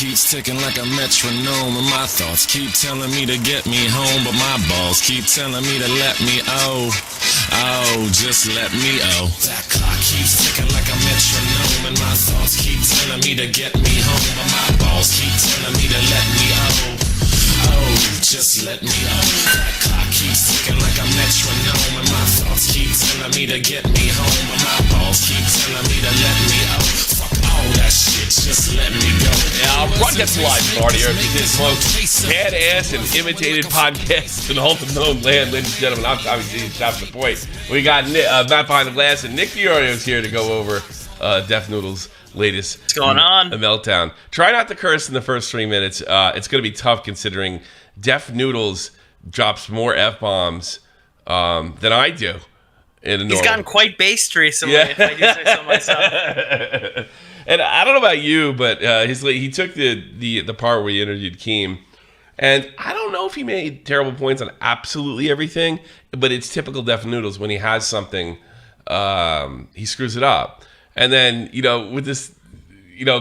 keeps ticking like a metronome, and my thoughts keep telling me to get me home, but my balls keep telling me to let me just let me That clock keeps ticking like a metronome, and my thoughts keep telling me to get me home, but my balls keep telling me to let me just let me That clock keeps ticking like a metronome, and my thoughts keep telling me to get me home, but my balls keep telling me to let me Fuck all that shit, just let me go. Yeah, Run Gets Live started here. This folks, badass and imitated podcast in all the known land, ladies and gentlemen. I'm Tommy G. Stop the point. We got Matt behind the glass, and Nick DeOrio's here to go over Def Noodles' latest. What's going on? The Meltdown. Try not to curse in the first 3 minutes. It's going to be tough considering Def Noodles drops more F-bombs than I do. He's gotten quite based recently, if I do say so myself. And I don't know about you, but he took the part where he interviewed Keem, and I don't know if he made terrible points on absolutely everything, but it's typical Def Noodles. When he has something, he screws it up. And then, with this,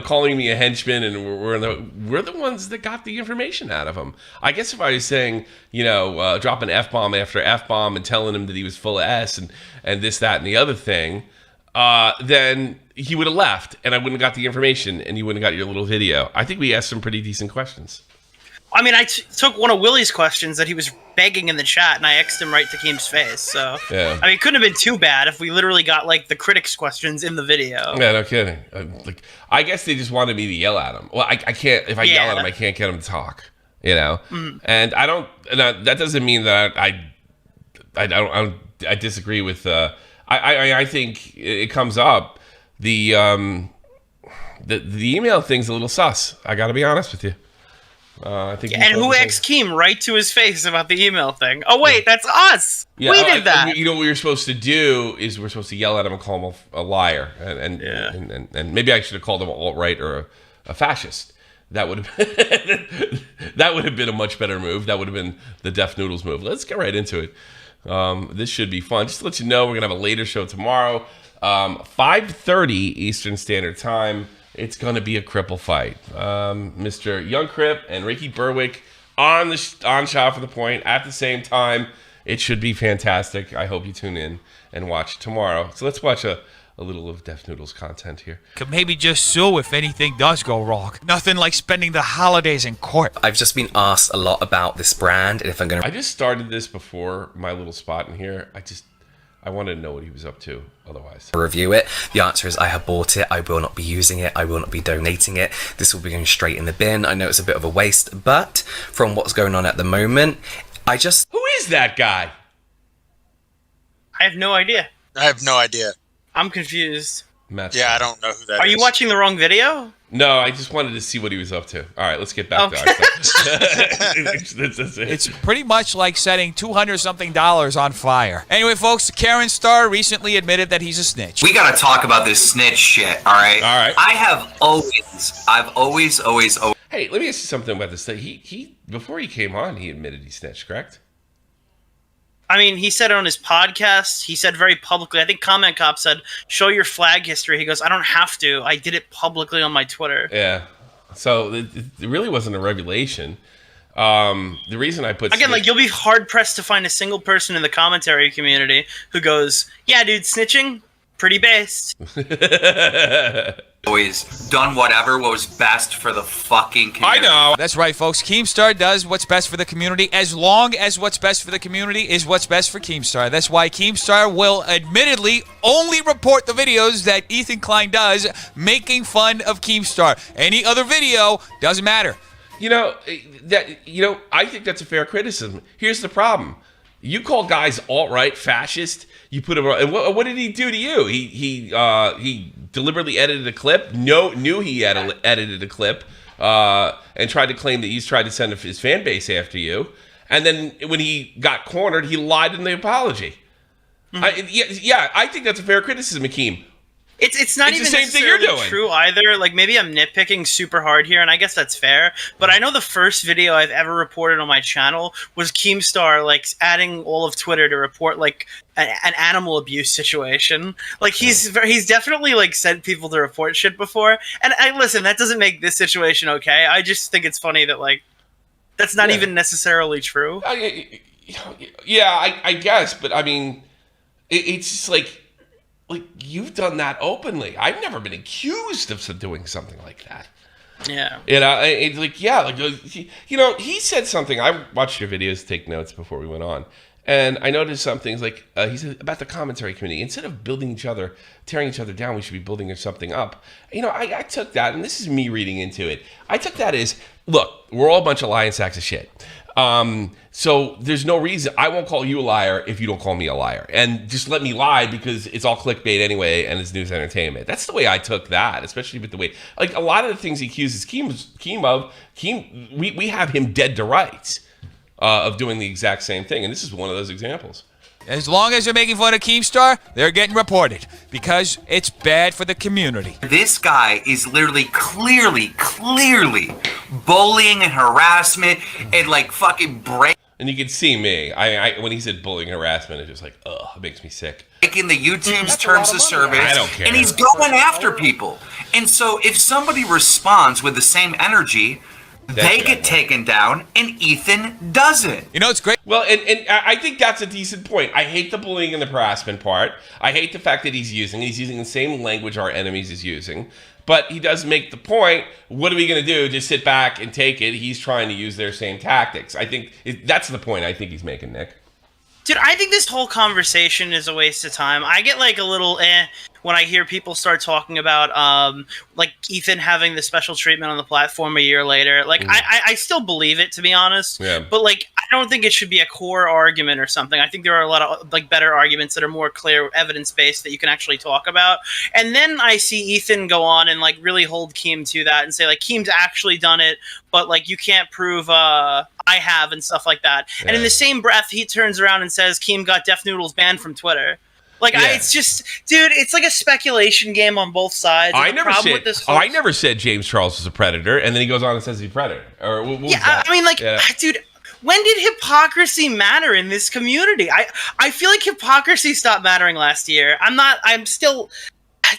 calling me a henchman, and we're the ones that got the information out of him. I guess if I was saying, dropping F-bomb after F-bomb and telling him that he was full of S and this, that, and the other thing, then he would have left, and I wouldn't have got the information, and you wouldn't have got your little video. I think we asked some pretty decent questions. I mean, I took one of Willie's questions that he was begging in the chat, and I X'd him right to Keem's face. So, yeah. I mean, it couldn't have been too bad if we literally got, the critics' questions in the video. Yeah, no kidding. I guess they just wanted me to yell at him. Well, I can't. If I yell at him, I can't get him to talk. And I don't. That doesn't mean that I disagree with. I think it comes up. The email thing's a little sus. I got to be honest with you. I think. And who asked Keem right to his face about the email thing? Oh wait, that's us. Yeah, we did that. What we're supposed to do is we're supposed to yell at him and call him a liar, and maybe I should have called him alt-right or a fascist. That would have been a much better move. That would have been the Def Noodles move. Let's get right into it. This should be fun. Just to let you know, we're gonna have a later show tomorrow, 5:30 Eastern Standard Time. It's going to be a cripple fight. Mr. Young Crip and Ricky Berwick on shot for the point at the same time. It should be fantastic. I hope you tune in and watch tomorrow. So let's watch a little of Def Noodles content here. Could maybe just sue if anything does go wrong. Nothing like spending the holidays in court. I've just been asked a lot about this brand, and if I'm going to... I just started this before my little spot in here. I wanted to know what he was up to otherwise. Review it. The answer is I have bought it. I will not be using it. I will not be donating it. This will be going straight in the bin. I know it's a bit of a waste, but from what's going on at the moment, Who is that guy? I have no idea. I'm confused. I don't know who that is. Are you watching the wrong video? No, I just wanted to see what he was up to. All right, let's get back to our stuff. It's pretty much like setting $200-something on fire. Anyway, folks, Keemstar recently admitted that he's a snitch. We gotta talk about this snitch shit, all right? All right. I've always... Hey, let me ask you something about this thing. He before he came on, he admitted he snitched, correct? I mean, he said it on his podcast. He said very publicly. I think Comment Cop said, "Show your flag history." He goes, "I don't have to. I did it publicly on my Twitter." Yeah. So it really wasn't a revelation. The reason I put again, you'll be hard pressed to find a single person in the commentary community who goes, "Yeah, dude, snitching, pretty based." Always done what was best for the fucking community. I know. That's right, folks. Keemstar does what's best for the community as long as what's best for the community is what's best for Keemstar. That's why Keemstar will admittedly only report the videos that Ethan Klein does making fun of Keemstar. Any other video doesn't matter. I think that's a fair criticism. Here's the problem. You call guys alt-right, fascist. You put him. And what did he do to you? He deliberately edited a clip. Knew he had edited a clip, and tried to claim that he's tried to send his fan base after you. And then when he got cornered, he lied in the apology. Mm-hmm. I think that's a fair criticism, Akeem. It's not It's the even same thing you're necessarily doing. true either. Like, maybe I'm nitpicking super hard here, and I guess that's fair. But I know the first video I've ever reported on my channel was Keemstar, like, adding all of Twitter to report, like, an animal abuse situation. Like, he's definitely, like, sent people to report shit before. And listen, that doesn't make this situation okay. I just think it's funny that, like, that's not even necessarily true. Yeah, I guess, but I mean, it's just like you've done that openly. I've never been accused of doing something like that. Yeah. You know, it's like, yeah, like, you know, he said something. I watched your videos, take notes before we went on, and I noticed some things like he said about the commentary community. Instead of building each other, tearing each other down, we should be building something up. You know, I took that, and this is me reading into it. I took that as, look, we're all a bunch of lying sacks of shit. So there's no reason I won't call you a liar if you don't call me a liar, and just let me lie because it's all clickbait anyway and it's news entertainment. That's the way I took that, especially with the way, like, a lot of the things he accuses Keem of, we have him dead to rights of doing the exact same thing, and this is one of those examples. As long as they're making fun of Keemstar, they're getting reported because it's bad for the community. This guy is literally clearly bullying and harassment and like fucking And you can see me. I when he said bullying harassment, it's just like, ugh, it makes me sick. breaking the YouTube's terms of service. I don't care. And he's going after people. And so if somebody responds with the same energy, they get taken down, and Ethan doesn't. You know, it's great. Well, and I think that's a decent point. I hate the bullying and the harassment part. I hate the fact that he's using the same language our enemies is using. But he does make the point, what are we going to do? Just sit back and take it? He's trying to use their same tactics. I think that's the point I think he's making, Nick. Dude, I think this whole conversation is a waste of time. I get like a little when I hear people start talking about like Ethan having the special treatment on the platform a year later. Like I still believe it, to be honest. Yeah. But like I don't think it should be a core argument or something. I think there are a lot of like better arguments that are more clear, evidence based that you can actually talk about. And then I see Ethan go on and like really hold Keem to that and say like Keem's actually done it, but like you can't prove I have and stuff like that. Yeah. And in the same breath, he turns around and says Keem got Def Noodles banned from Twitter. Like, yeah. It's just, dude, it's like a speculation game on both sides. I never said James Charles was a predator, and then he goes on and says he's a predator. Or what was that? I mean, like, dude, when did hypocrisy matter in this community? I feel like hypocrisy stopped mattering last year.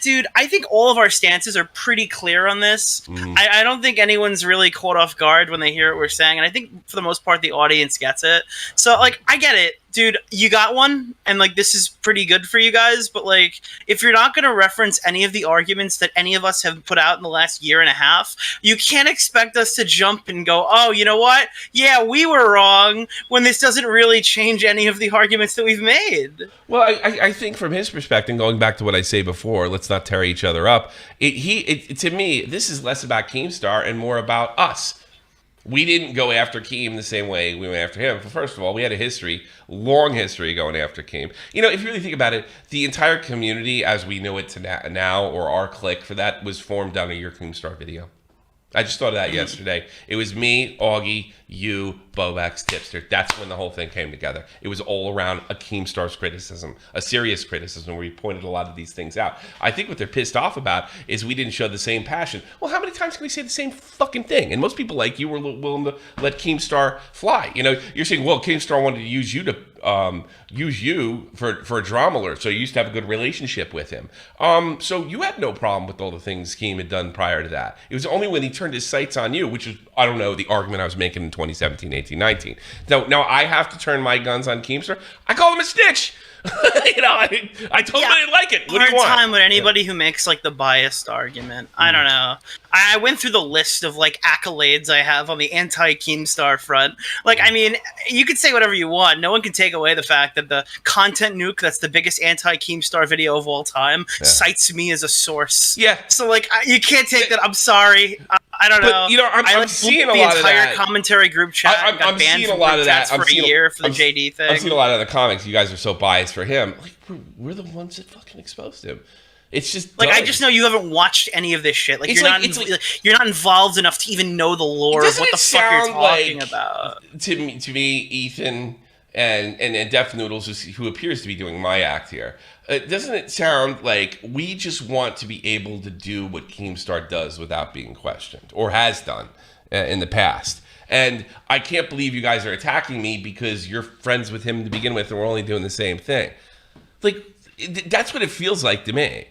Dude, I think all of our stances are pretty clear on this. I don't think anyone's really caught off guard when they hear what we're saying, and I think for the most part the audience gets it. So, like, I get it. Dude, you got one, and, like, this is pretty good for you guys, but, like, if you're not going to reference any of the arguments that any of us have put out in the last year and a half, you can't expect us to jump and go, oh, you know what? Yeah, we were wrong, when this doesn't really change any of the arguments that we've made. Well, I think from his perspective, going back to what I say before, let's not tear each other up, to me, this is less about Keemstar and more about us. We didn't go after Keem the same way we went after him. First of all, we had a long history going after Keem. You know, if you really think about it, the entire community as we know it to now, or our clique for that, was formed on a Your Keemstar video. I just thought of that yesterday. It was me, Augie, you, Bobax, Tipster. That's when the whole thing came together. It was all around a Keemstar's criticism, a serious criticism where we pointed a lot of these things out. I think what they're pissed off about is we didn't show the same passion. Well, how many times can we say the same fucking thing? And most people like you were willing to let Keemstar fly. You know, you're saying, well, Keemstar wanted to use you for a drama alert, so you used to have a good relationship with him. So you had no problem with all the things Keem had done prior to that. It was only when he turned his sights on you, which is, I don't know, the argument I was making in 2017, 18, 19. Now I have to turn my guns on Keemstar. I call him a snitch. You know, I totally didn't like it. What do you want? Hard time with anybody who makes like the biased argument. I don't know. I went through the list of like accolades I have on the anti-Keemstar front. Like, I mean, you could say whatever you want. No one can take away the fact that the content nuke that's the biggest anti-Keemstar video of all time cites me as a source. Yeah. So like, you can't take that. I'm sorry. I don't know. But, you know, I'm seeing a lot of that. The entire commentary group chat got banned from group chats for a year for the JD thing. I've seen a lot of the comics. You guys are so biased for him. Like, we're the ones that fucking exposed him. It's just like, I just know you haven't watched any of this shit. Like, you're not involved enough to even know the lore of what the fuck you're talking about. To me, Ethan and Def Noodles, who appears to be doing my act here. Doesn't it sound like we just want to be able to do what Keemstar does without being questioned, or has done in the past? And I can't believe you guys are attacking me because you're friends with him to begin with, and we're only doing the same thing. Like, that's what it feels like to me.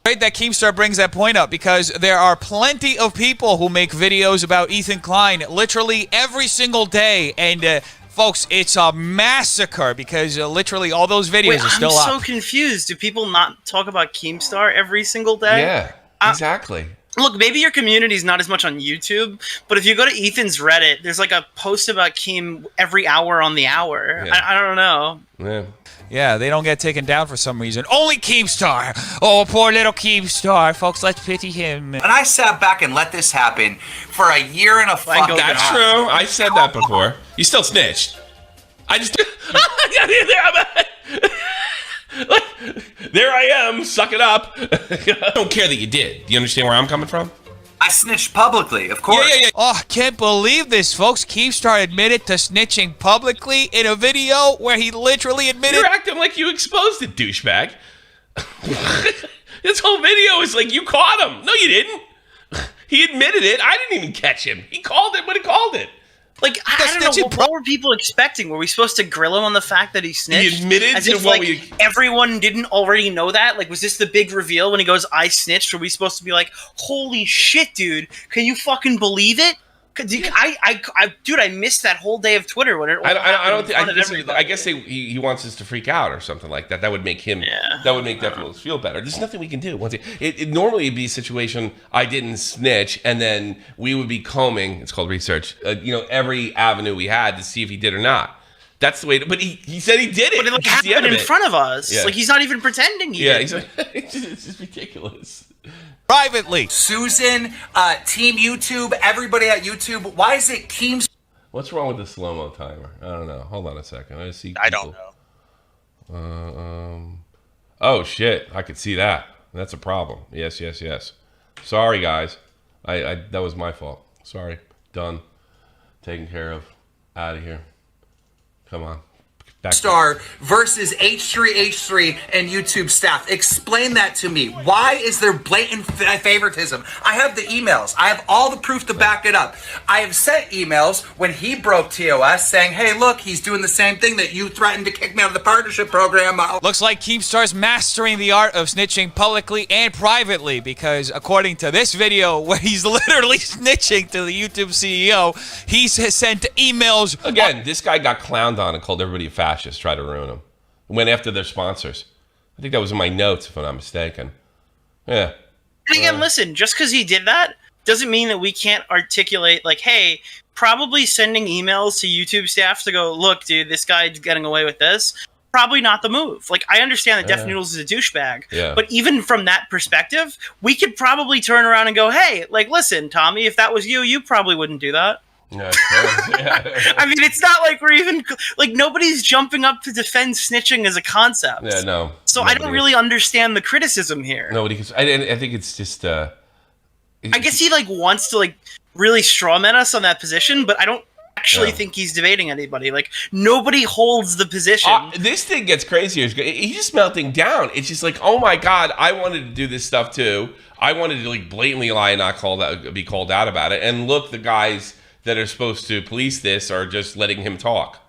Great that Keemstar brings that point up, because there are plenty of people who make videos about Ethan Klein literally every single day, and folks, it's a massacre because literally all those videos are still up. I'm so confused. Do people not talk about Keemstar every single day? Yeah, exactly. Look, maybe your community's not as much on YouTube, but if you go to Ethan's Reddit, there's like a post about Keem every hour on the hour. Yeah. I don't know. Yeah. Yeah, they don't get taken down for some reason. Only Keemstar. Oh, poor little Keemstar. Folks, let's pity him. And I sat back and let this happen for a year and a fucking That's half. true. I said that before. You still snitched. I just... There I am. Suck it up. I don't care that you did. Do you understand where I'm coming from? I snitched publicly, of course. Yeah. Oh, can't believe this, folks. Keemstar admitted to snitching publicly in a video where he literally admitted... You're acting like you exposed it, douchebag. This whole video is like you caught him. No, you didn't. He admitted it. I didn't even catch him. He called it when he called it. Like, I don't know, what were people expecting? Were we supposed to grill him on the fact that he snitched? He admitted As to if, what like, everyone didn't already know that? Like, was this the big reveal when he goes, I snitched? Were we supposed to be like, holy shit, dude, can you fucking believe it? Dude, I missed that whole day of Twitter when it all I don't happened in front of think. I everybody. guess he wants us to freak out or something like that. That would make him. Yeah. That would make Def Noodles feel better. There's nothing we can do. It normally would be a situation. I didn't snitch, and then we would be combing. It's called research. Every avenue we had to see if he did or not. That's the way. But he said he did it. But it That's the end happened of in it. front of us. Yeah. Like, he's not even pretending he Yeah, did. it's just ridiculous. privately. Susan, Team YouTube, everybody at YouTube. Why is it Keemstar? What's wrong with the slow-mo timer? I don't know. Hold on a second. I see. I don't know. Oh shit! I could see that. That's a problem. Yes. Sorry, guys. I that was my fault. Sorry. Done. Taken care of. Out of here. Come on. Back Star versus H3H3 and YouTube staff. Explain that to me. Why is there blatant favoritism? I have the emails. I have all the proof to back it up. I have sent emails when he broke TOS saying, hey, look, he's doing the same thing that you threatened to kick me out of the partnership program. Looks like Keemstar's mastering the art of snitching publicly and privately, because according to this video where he's literally snitching to the YouTube CEO, he's sent emails. Again, this guy got clowned on and called everybody a fascist. Try to ruin them. Went after their sponsors. I think that was in my notes, if I'm not mistaken. Yeah. And again, listen, just because he did that doesn't mean that we can't articulate, like, hey, probably sending emails to YouTube staff to go, look, dude, this guy's getting away with this. Probably not the move. Like, I understand that Def Noodles is a douchebag, but even from that perspective, we could probably turn around and go, hey, like, listen, Tommy, if that was you, you probably wouldn't do that. Yeah. I mean, it's not like we're even like nobody's jumping up to defend snitching as a concept. Yeah, no. So I don't really understand the criticism here. Nobody. I think it's just. I guess he like wants to like really strawman us on that position, but I don't actually think he's debating anybody. Like nobody holds the position. This thing gets crazier. He's just melting down. It's just like, oh my god, I wanted to do this stuff too. I wanted to like blatantly lie and not be called out about it. And look, the guys that are supposed to police this are just letting him talk.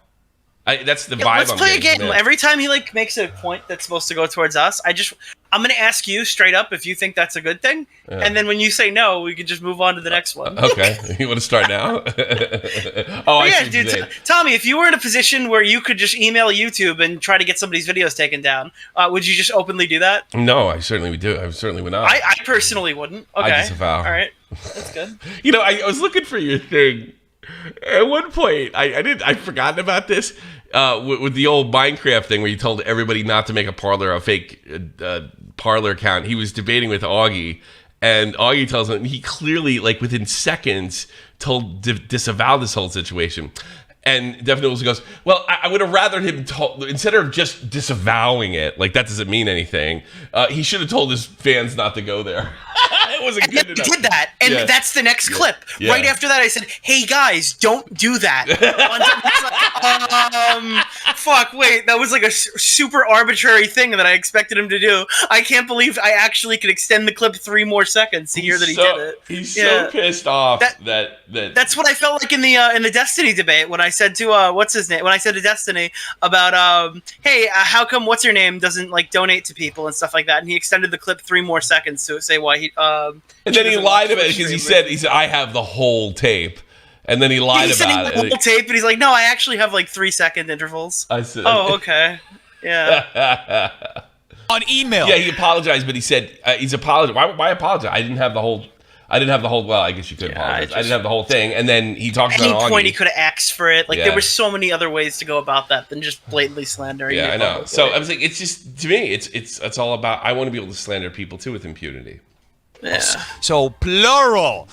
That's the vibe. Let's play a game. Every time he like makes a point that's supposed to go towards us, I'm going to ask you straight up if you think that's a good thing, and then when you say no, we can just move on to the next one. Okay, you want to start now? I dude. Tommy, if you were in a position where you could just email YouTube and try to get somebody's videos taken down, would you just openly do that? No, I certainly would do. I certainly would not. I personally wouldn't. Okay, I disavow. All right, that's good. I was looking for your thing. At one point, I'd forgotten about this with the old Minecraft thing where you told everybody not to make a fake Parlor account. He was debating with Augie, and Augie tells him he clearly, like within seconds, disavowed this whole situation. And Def Noodles goes, well, I would have rather him instead of just disavowing it, like that doesn't mean anything. He should have told his fans not to go there. It wasn't and good then enough. he did that, and Yeah. that's the next clip. Yeah. Right after that, I said, "Hey guys, don't do that." Fuck, wait, that was like a super arbitrary thing that I expected him to do. I can't believe I actually could extend the clip 3 more seconds to hear that he did it. He's so pissed off that That's what I felt like in the Destiny debate when I said to what's his name, when I said to Destiny about hey, how come what's her name doesn't like donate to people and stuff like that, and he extended the clip 3 more seconds to say why he and then he lied about it because he said I have the whole tape, and then he lied about it. The whole tape, and he's like, no, I actually have like 3-second intervals. I said, oh, okay, yeah. On email. Yeah, he apologized, but he said he's apologized. Why apologize? I didn't have the whole. Well, I guess you could apologize. I didn't have the whole thing, and then he talks At about any point Augie. he could have asked for it. Like there were so many other ways to go about that than just blatantly slandering. Yeah, I know. So I was like, it's just to me, it's all about. I want to be able to slander people too with impunity. Yeah. So plural.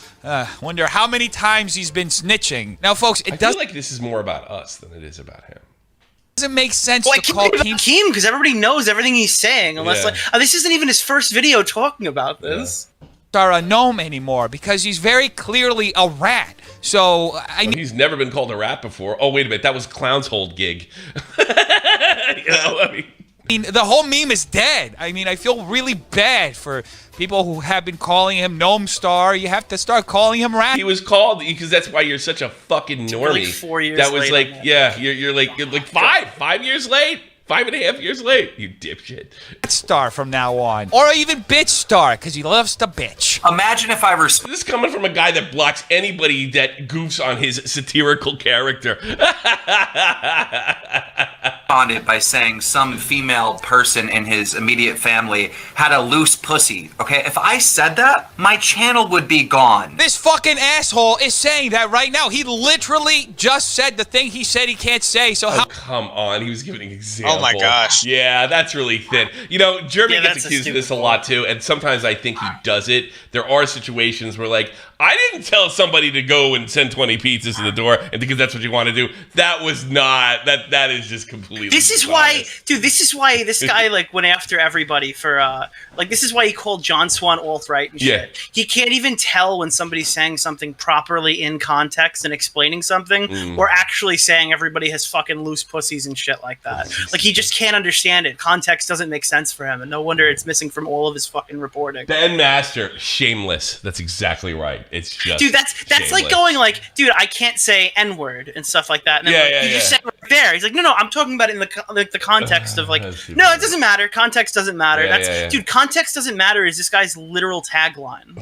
Wonder how many times he's been snitching. Now, folks, I feel like this is more about us than it is about him. Doesn't make sense Well, to call Keem because everybody knows everything he's saying. Unless like this isn't even his first video talking about this. Keemstar a gnome anymore because he's very clearly a rat. So he's never been called a rat before. Oh wait a minute, that was Clown's whole gig. I mean, the whole meme is dead. I mean, I feel really bad for people who have been calling him Gnome Star. You have to start calling him Rat. He was called because that's why you're such a fucking normie. Like 4 years that was late like, you're like 5 years late. 5.5 years late, you dipshit. Star from now on. Or even Bitch Star, because he loves to bitch. Imagine if I This is coming from a guy that blocks anybody that goofs on his satirical character. responded by saying some female person in his immediate family had a loose pussy. Okay, if I said that, my channel would be gone. This fucking asshole is saying that right now. He literally just said the thing he said he can't say. So how? Come on, he was giving an example. Oh my gosh. Yeah, that's really thin. You know, Jeremy gets that's a accused of this a stupid lot too, and sometimes I think he does it. There are situations where, like, I didn't tell somebody to go and send 20 pizzas to the door, and because that's what you want to do. That was not. That is just completely. This is why, dude. This is why this guy like went after everybody for like. This is why he called John Swan alt-right and shit. Yeah. He can't even tell when somebody's saying something properly in context and explaining something, or actually saying everybody has fucking loose pussies and shit like that. Like he just can't understand it. Context doesn't make sense for him, and no wonder it's missing from all of his fucking reporting. Ben Master, shameless. That's exactly right. It's just Dude, that's shameless. like going like, dude, I can't say N-word and stuff like that. And then, Yeah, like, you just said it right there. He's like, no, I'm talking about it in the context of like, no, it doesn't matter. Context doesn't matter. Dude, context doesn't matter is this guy's literal tagline.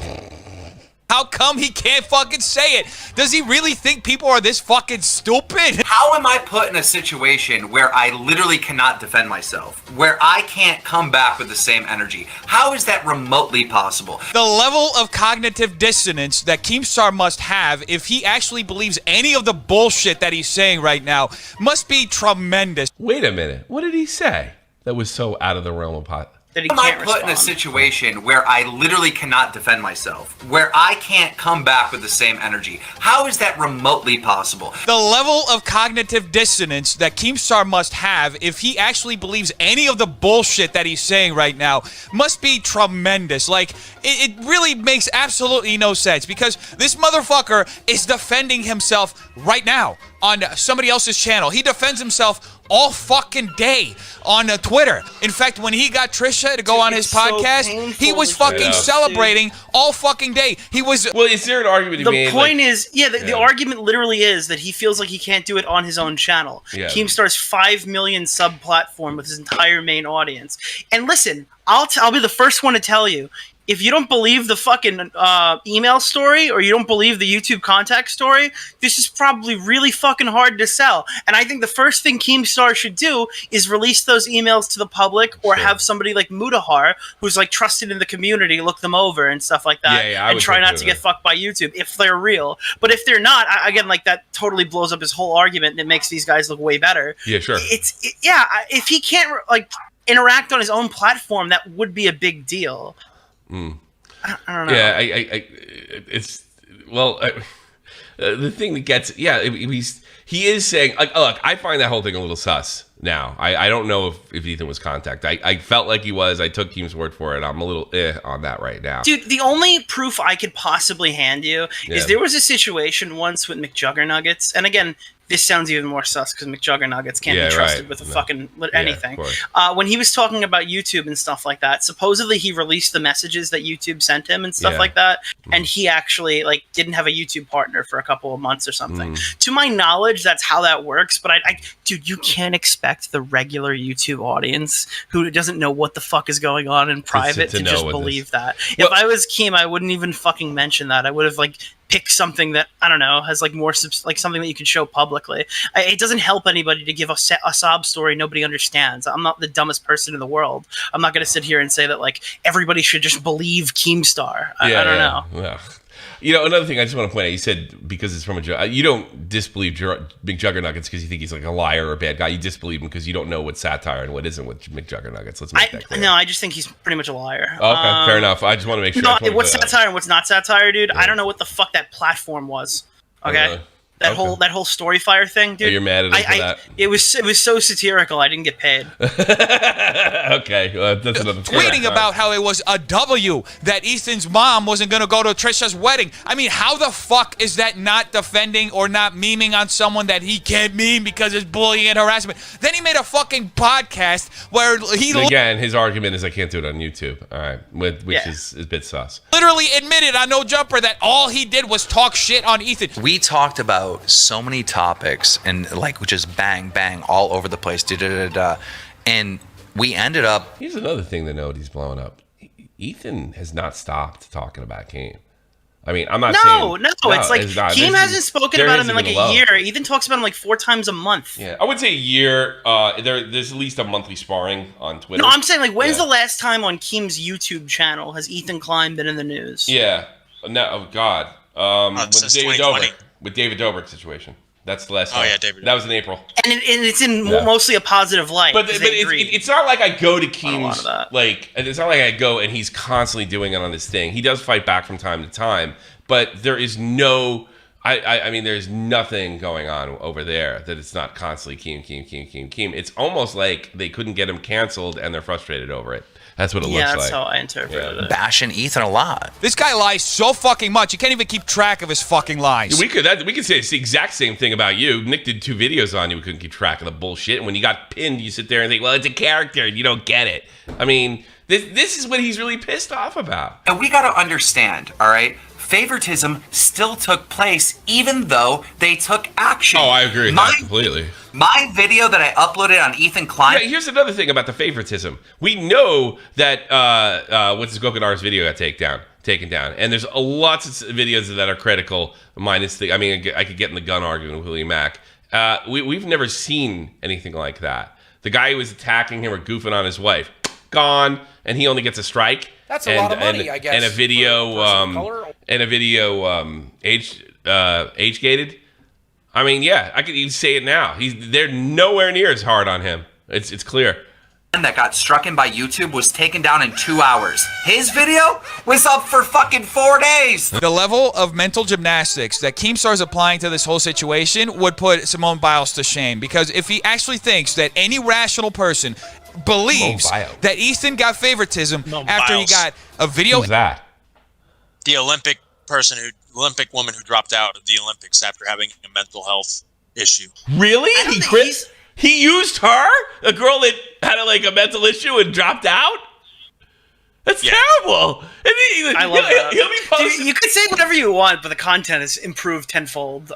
How come he can't fucking say it? Does he really think people are this fucking stupid? How am I put in a situation where I literally cannot defend myself? Where I can't come back with the same energy? How is that remotely possible? The level of cognitive dissonance that Keemstar must have if he actually believes any of the bullshit that he's saying right now must be tremendous. Wait a minute. What did he say that was so out of the realm of pot? That he How am I can't put in a respond. situation where I literally cannot defend myself? Where I can't come back with the same energy? How is that remotely possible? The level of cognitive dissonance that Keemstar must have if he actually believes any of the bullshit that he's saying right now must be tremendous. Like, it really makes absolutely no sense because this motherfucker is defending himself right now on somebody else's channel. He defends himself all fucking day on Twitter. In fact, when he got Trisha to go on his it's so podcast, painful he was to fucking watch, celebrating all fucking day. He was... Well, is there an argument to be made? The point is, the argument literally is that he feels like he can't do it on his own channel. Yeah. Keemstar's 5 million sub platform with his entire main audience. And listen, I'll be the first one to tell you, if you don't believe the fucking email story or you don't believe the YouTube contact story, this is probably really fucking hard to sell. And I think the first thing Keemstar should do is release those emails to the public or have somebody like Mudahar, who's like trusted in the community, look them over and stuff like that, I and would try think not to that. get fucked by YouTube if they're real. But if they're not, again, like that totally blows up his whole argument and it makes these guys look way better. Yeah, sure. If he can't like interact on his own platform, that would be a big deal. I don't know. Yeah, it's well, the thing that gets he is saying like, look, I find that whole thing a little sus. now. I don't know if Ethan was contacted. I felt like he was. I took Keem's word for it. I'm a little on that right now. Dude, the only proof I could possibly hand you is there was a situation once with McJuggernuggets, and again, this sounds even more sus because McJuggernuggets can't be trusted with a fucking anything. When he was talking about YouTube and stuff like that, supposedly he released the messages that YouTube sent him and stuff like that, and he actually like didn't have a YouTube partner for a couple of months or something. To my knowledge, that's how that works. But dude, you can't expect the regular YouTube audience who doesn't know what the fuck is going on in private to just believe that. If I was Keem, I wouldn't even fucking mention that. I would have like pick something that I don't know has like more like something that you can show publicly. It doesn't help anybody to give a sob story nobody understands. I'm not the dumbest person in the world. I'm not going to sit here and say that like everybody should just believe Keemstar. I don't know. Yeah. You know, another thing I just want to point out, you said because it's from a you don't disbelieve McJuggernuggets because you think he's like a liar or a bad guy. You disbelieve him because you don't know what's satire and what isn't with McJuggernuggets. Let's make that clear. No, I just think he's pretty much a liar. Okay, fair enough. I just want to make sure. No, what's satire and what's not satire, dude? Yeah. I don't know what the fuck that platform was. Okay. That whole Storyfire thing, dude. Oh, you're mad at him for that? It was so satirical. I didn't get paid. Okay, that's another. Tweeting about how it was a W that Ethan's mom wasn't going to go to Trisha's wedding. I mean, how the fuck is that not defending or not memeing on someone that he can't meme because it's bullying and harassment? Then he made a fucking podcast where he again his argument is I can't do it on YouTube. All right, which is a bit sus. Literally admitted on No Jumper that all he did was talk shit on Ethan. We talked about so many topics and like just bang bang all over the place, and we ended up. Here's another thing to note: he's blowing up. Ethan has not stopped talking about Keem. I mean, I'm not saying no. It's like Keem hasn't spoken about him in like a year. Ethan talks about him like 4 times a month. Yeah, I would say a year. There's at least a monthly sparring on Twitter. No, I'm saying like when's the last time on Keem's YouTube channel has Ethan Klein been in the news? Yeah. No. Oh God. Since 2020. With David Dobrik situation. That's the last time. Oh, yeah, David. That was in April. And it's in mostly a positive light. But it's not like I go to Keem's, like, it's not like I go and he's constantly doing it on this thing. He does fight back from time to time, but there is no, I mean, there's nothing going on over there that it's not constantly Keem. It's almost like they couldn't get him canceled and they're frustrated over it. That's what it looks like. Yeah, that's how I interpreted it. Bashing Ethan a lot. This guy lies so fucking much. You can't even keep track of his fucking lies. We could say it's the exact same thing about you. Nick did 2 videos on you. We couldn't keep track of the bullshit. And when you got pinned, you sit there and think, well, it's a character and you don't get it. I mean, this is what he's really pissed off about. And we got to understand, all right? Favoritism still took place even though they took action. Oh, I agree with that completely. My video that I uploaded on Ethan Klein. Yeah, here's another thing about the favoritism. We know that what's his Gokunar's video got taken down, and there's lots of videos that are critical. Minus the, I mean, I could get in the gun argument with Willie Mack. We've never seen anything like that. The guy who was attacking him or goofing on his wife, gone, and he only gets a strike. That's a lot of money, I guess. And a video, age gated. I mean, yeah, I could even say it now. They're nowhere near as hard on him. It's clear. That got struck in by YouTube was taken down in 2 hours. His video was up for fucking 4 days. The level of mental gymnastics that Keemstar is applying to this whole situation would put Simone Biles to shame, because if he actually thinks that any rational person believes that Ethan got favoritism after he got a video. Who's that? The Olympic woman who dropped out of the Olympics after having a mental health issue. Really? He used her? A girl that had a mental issue and dropped out? That's terrible. I love that. He'll be posting. You could say whatever you want, but the content is improved tenfold.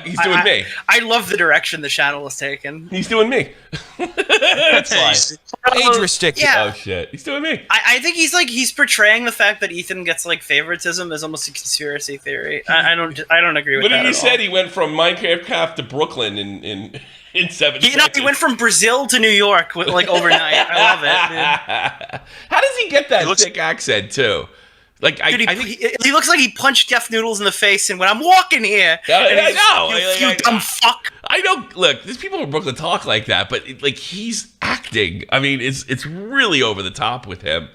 He's doing me. I love the direction the channel has taken. He's doing me. That's fine. Age restricted. Yeah. Oh shit, he's doing me. I think he's portraying the fact that Ethan gets favoritism as almost a conspiracy theory. I don't agree with that. What did he said? He went from Minecraft to Brooklyn in 7 seconds. He went from Brazil to New York overnight. I love it, dude. How does he get that thick accent too? I think he looks like he punched Jeff Noodles in the face and went, "I'm walking here." I know. You dumb fuck. I don't look. There's people in Brooklyn talk like that, but he's acting. I mean, it's really over the top with him.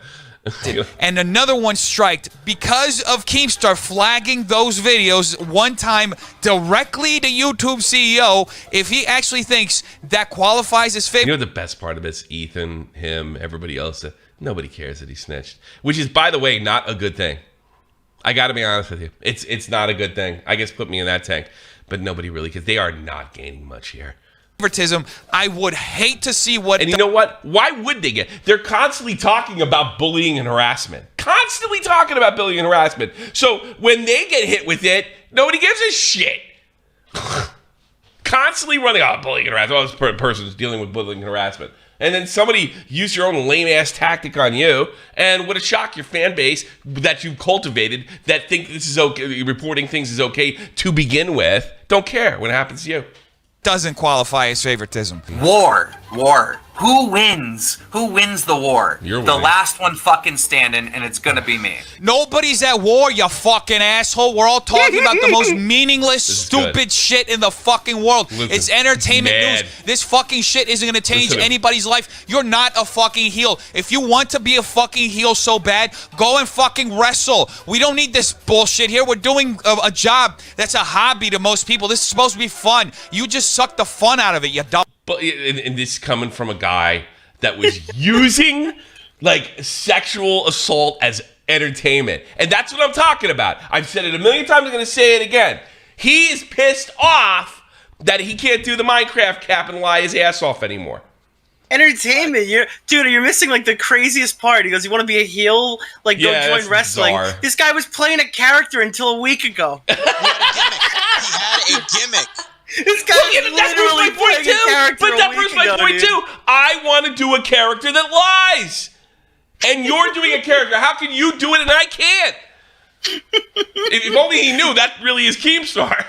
And another one striked because of Keemstar flagging those videos one time directly to YouTube CEO. If he actually thinks that qualifies as favorite, You know the best part of this? Ethan, him, everybody else. Nobody cares that he snitched, which is, by the way, not a good thing. I got to be honest with you. It's not a good thing. I guess put me in that tank, but nobody really cares. They are not gaining much here. favoritism, I would hate to see what. And you know what? Why would they get? They're constantly talking about bullying and harassment. Constantly talking about bullying and harassment. So when they get hit with it, nobody gives a shit. Constantly running out bullying and harassment. Oh, this person's dealing with bullying and harassment. And then somebody use your own lame-ass tactic on you, and would it shock your fan base that you've cultivated that think this is okay, reporting things is okay to begin with, don't care when it happens to you. Doesn't qualify as favoritism. War. Who wins? Who wins the war? You're the winning. last one fucking standing, and it's gonna be me. Nobody's at war, you fucking asshole. We're all talking about the most meaningless, is stupid good. shit in the fucking world. Listen, it's entertainment mad. news. This fucking shit isn't gonna change Listen. anybody's life. You're not a fucking heel. If you want to be a fucking heel so bad, go and fucking wrestle. We don't need this bullshit here. We're doing a job that's a hobby to most people. This is supposed to be fun. You just suck the fun out of it, you dumb. But and this coming from a guy that was using like sexual assault as entertainment. And that's what I'm talking about. I've said it a million times, I'm going to say it again. He is pissed off that he can't do the Minecraft cap and lie his ass off anymore. Entertainment, you're missing like the craziest part. He goes, "You want to be a heel? Like, go Yeah, that's join wrestling." bizarre. This guy was playing a character until a week ago. He had a gimmick. This guy Well, yeah, was that proves literally my point playing a too. character But a that week proves my ago, point dude. too. I want to do a character that lies, and you're doing a character. How can you do it and I can't? If only he knew that really is Keemstar,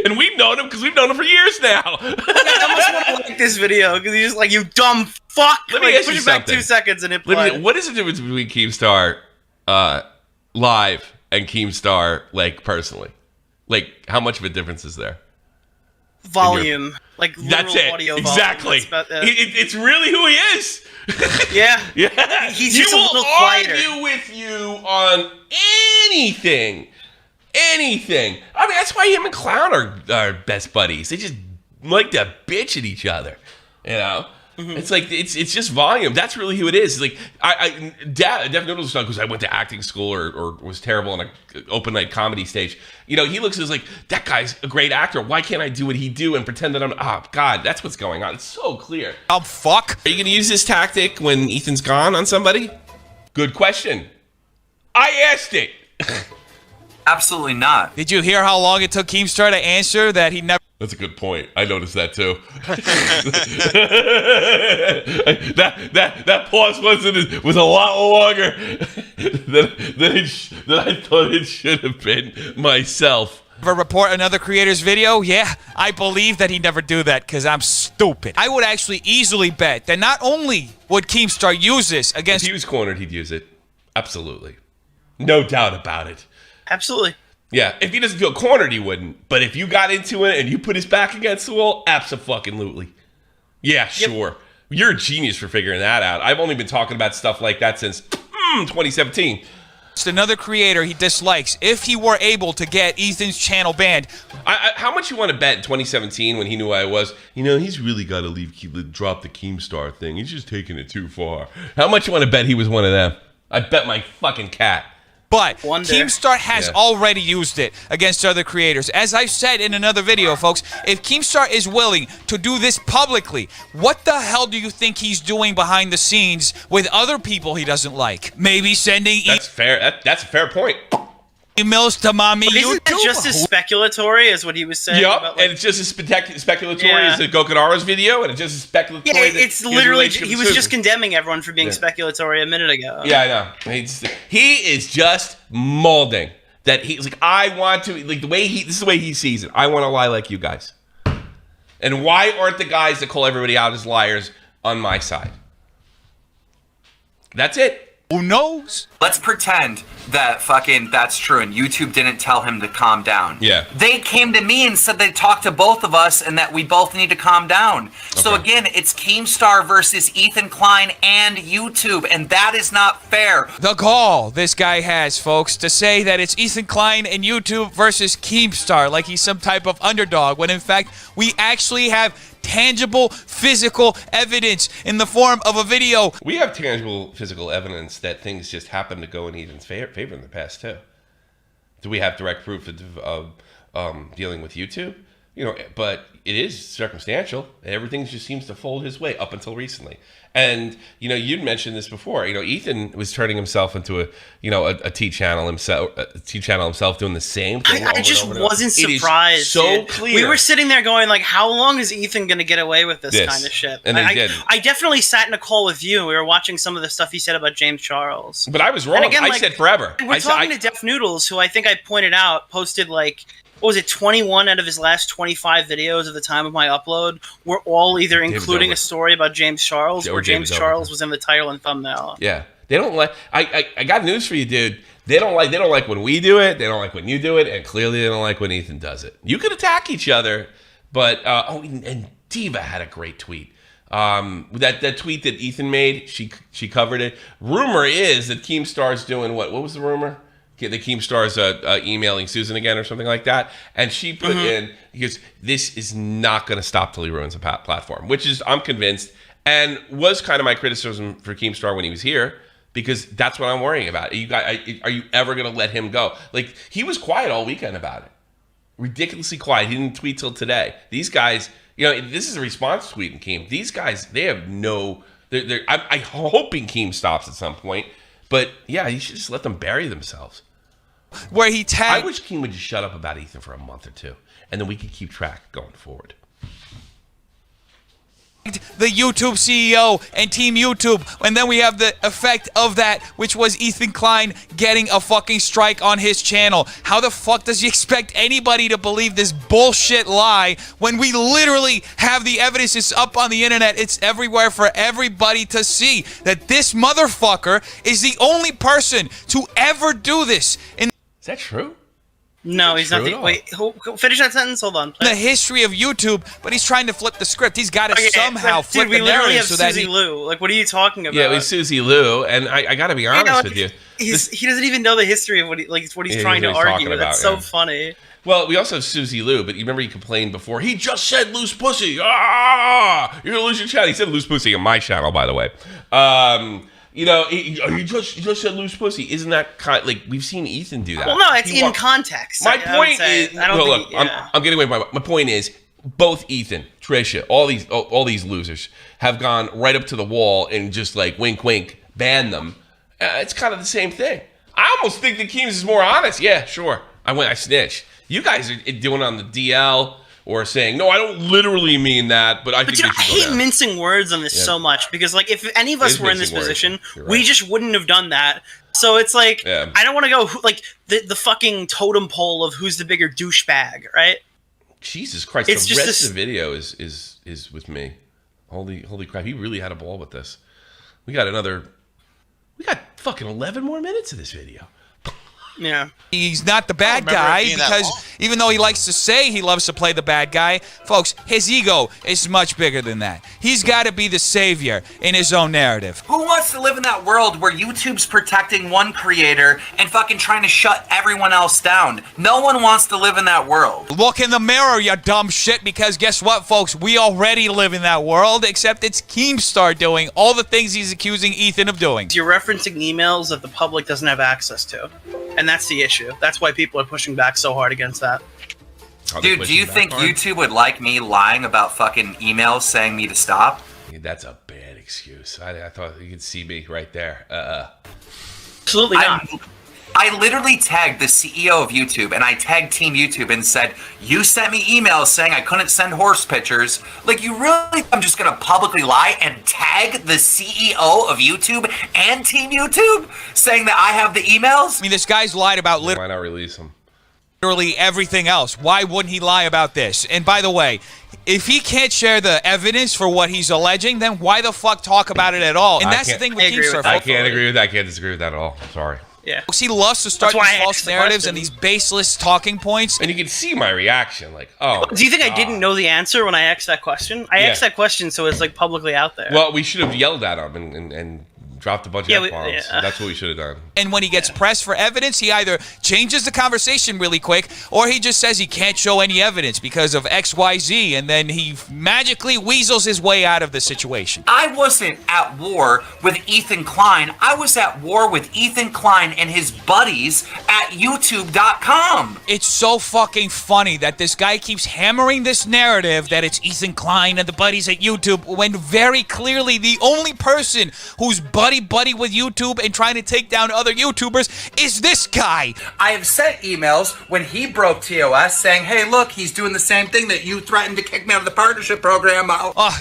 and we've known him because we've known him for years now. I almost want to like this video because he's just like, "You dumb fuck." Let me Like, ask push you it back something. 2 seconds and it Let played. me, what is the difference between Keemstar live and Keemstar like personally? Like, how much of a difference is there? Volume, like That's literal it. audio Exactly. volume. That's about It's really who he is. Yeah. Yeah. He's he just a will little quieter. argue with you on anything. Anything. I mean, that's why him and Clown are best buddies. They just like to bitch at each other. You know? Mm-hmm. It's like it's just volume. That's really who it is. Like Def Noodles because I went to acting school or was terrible on an open night comedy stage. You know, he looks as like that guy's a great actor. Why can't I do what he do and pretend that I'm? Oh God, that's what's going on. It's so clear. Fuck. Are you going to use this tactic when Ethan's gone on somebody? Good question. I asked it. Absolutely not. Did you hear how long it took Keemstar to answer that he never? That's a good point. I noticed that too. that pause was a lot longer than I thought it should have been myself. Ever report another creator's video? Yeah, I believe that he'd never do that because I'm stupid. I would actually easily bet that not only would Keemstar use this If against he was cornered, he'd use it. Absolutely. No doubt about it. Absolutely. Yeah, if he doesn't feel cornered, he wouldn't. But if you got into it and you put his back against the wall, abso-fucking-lutely. Yeah, sure. You're a genius for figuring that out. I've only been talking about stuff like that since 2017. another creator he dislikes, if he were able to get Ethan's channel banned. How much you want to bet in 2017 when he knew who I was? You know, he's really got to drop the Keemstar thing. He's just taking it too far. How much you want to bet he was one of them? I bet my fucking cat. But Wonder. Keemstar has already used it against other creators. As I've said in another video, folks, if Keemstar is willing to do this publicly, what the hell do you think he's doing behind the scenes with other people he doesn't like? Maybe sending That's fair. That's a fair point. emails to mommy Isn't that YouTube. just as speculatory as what he was saying? Yep, about, like, and it's just as speculatory Yeah. as the Gokunara's video, and it's just as speculatory. yeah, that it's his literally, relationship he with was just Susan. condemning everyone for being speculatory a minute ago. Yeah, I know. He is just molding that he's like, I want to, like, this is the way he sees it. I want to lie like you guys. And why aren't the guys that call everybody out as liars on my side? That's it. Who knows? Let's pretend that fucking that's true, and YouTube didn't tell him to calm down. Yeah. They came to me and said they talked to both of us and that we both need to calm down. So again, it's Keemstar versus Ethan Klein and YouTube, and that is not fair. The gall this guy has, folks, to say that it's Ethan Klein and YouTube versus Keemstar, like he's some type of underdog, when in fact we actually have tangible physical evidence in the form of a video. We have tangible physical evidence that things just happen to go in Ethan's favor in the past too. Do we have direct proof of dealing with YouTube? You know, but it is circumstantial. Everything just seems to fold his way up until recently. And you know, you'd mentioned this before. You know, Ethan was turning himself into a T channel himself, doing the same thing. I just wasn't surprised. So dude. clear. We were sitting there going like, how long is Ethan going to get away with this kind of shit? And they did. I definitely sat in a call with you. We were watching some of the stuff he said about James Charles. But I was wrong. Again, I said forever. We're talking to Def Noodles, who I think I pointed out posted like, what was it, 21 out of his last 25 videos at the time of my upload were all either including a story about James Charles or James Charles was in the title and thumbnail. Yeah. They don't like I got news for you, dude. They don't like when we do it, they don't like when you do it, and clearly they don't like when Ethan does it. You could attack each other, but and Diva had a great tweet. That tweet that Ethan made, she covered it. Rumor is that Keemstar's doing what was the rumor? The Keemstar's emailing Susan again or something like that, and she put in, because this is not going to stop till he ruins a platform, which is, I'm convinced, and was kind of my criticism for Keemstar when he was here, because that's what I'm worrying about. Are you ever going to let him go? Like, he was quiet all weekend about it, ridiculously quiet. He didn't tweet till today. These guys, you know, this is a response tweet in Keem. These guys, they have no. I'm hoping Keem stops at some point, but yeah, you should just let them bury themselves. Where he tagged. I wish Keem would just shut up about Ethan for a month or two, and then we could keep track going forward. The YouTube CEO and Team YouTube, and then we have the effect of that, which was Ethan Klein getting a fucking strike on his channel. How the fuck does he expect anybody to believe this bullshit lie when we literally have the evidence? It's up on the internet, it's everywhere for everybody to see, that this motherfucker is the only person to ever do this in Is that true? No, he's not. Wait, finish that sentence. Hold on. In the history of YouTube, but he's trying to flip the script. He's got to somehow flip the narrative so that Susie Lou. Like, what are you talking about? Yeah, it was Susie Lou, and I got to be honest with you. He doesn't even know the history of what he's trying to argue. That's so funny. Well, we also have Susie Lou, but you remember he complained before. He just said loose pussy. Ah, you're gonna lose your channel. He said loose pussy on my channel, by the way. You know, he just said loose pussy. Isn't that kind? Like, we've seen Ethan do that. Well, no, it's in context. My point is, I'm getting away from my point is, both Ethan, Trisha, all these losers have gone right up to the wall and just like wink, wink, ban them. It's kind of the same thing. I almost think that Keems is more honest. Yeah, sure. I snitched. You guys are doing on the DL. Or saying, no, I don't literally mean that, but I think I hate mincing words on this so much, because like if any of us were in this position, we just wouldn't have done that. So it's like, I don't want to go like the fucking totem pole of who's the bigger douchebag, right? Jesus Christ, the rest of the video is with me. Holy crap, he really had a ball with this. We got fucking 11 more minutes of this video. Yeah. He's not the bad guy, because even though he likes to say he loves to play the bad guy, folks, his ego is much bigger than that. He's got to be the savior in his own narrative. Who wants to live in that world where YouTube's protecting one creator and fucking trying to shut everyone else down? No one wants to live in that world. Look in the mirror, you dumb shit, because guess what, folks? We already live in that world, except it's Keemstar doing all the things he's accusing Ethan of doing. You're referencing emails that the public doesn't have access to. And that's the issue. That's why people are pushing back so hard against that. Dude, do you think YouTube would like me lying about fucking emails saying me to stop? That's a bad excuse. I thought you could see me right there. Absolutely not. I literally tagged the CEO of YouTube, and I tagged Team YouTube and said, you sent me emails saying I couldn't send horse pictures. Like, you really I'm just going to publicly lie and tag the CEO of YouTube and Team YouTube saying that I have the emails? I mean, this guy's lied about Why not release him? Literally everything else. Why wouldn't he lie about this? And by the way, if he can't share the evidence for what he's alleging, then why the fuck talk about it at all? And that's the thing with Keemstar. I can't agree with that. I can't disagree with that at all. I'm sorry. Yeah. He loves to start That's why these I false asked the narratives question. and these baseless talking points. And you can see my reaction, like, oh. Do you think I God. didn't know the answer when I asked that question? I asked that question so it's like publicly out there. Well, we should have yelled at him and dropped a bunch of F-bombs. yeah. That's what we should have done. And when he gets pressed for evidence, he either changes the conversation really quick or he just says he can't show any evidence because of XYZ, and then he magically weasels his way out of the situation. I wasn't at war with Ethan Klein. I was at war with Ethan Klein and his buddies at YouTube.com. It's so fucking funny that this guy keeps hammering this narrative that it's Ethan Klein and the buddies at YouTube, when very clearly the only person who's buddy with YouTube and trying to take down other YouTubers is this guy. I have sent emails when he broke TOS saying, hey, look, he's doing the same thing that you threatened to kick me out of the partnership program.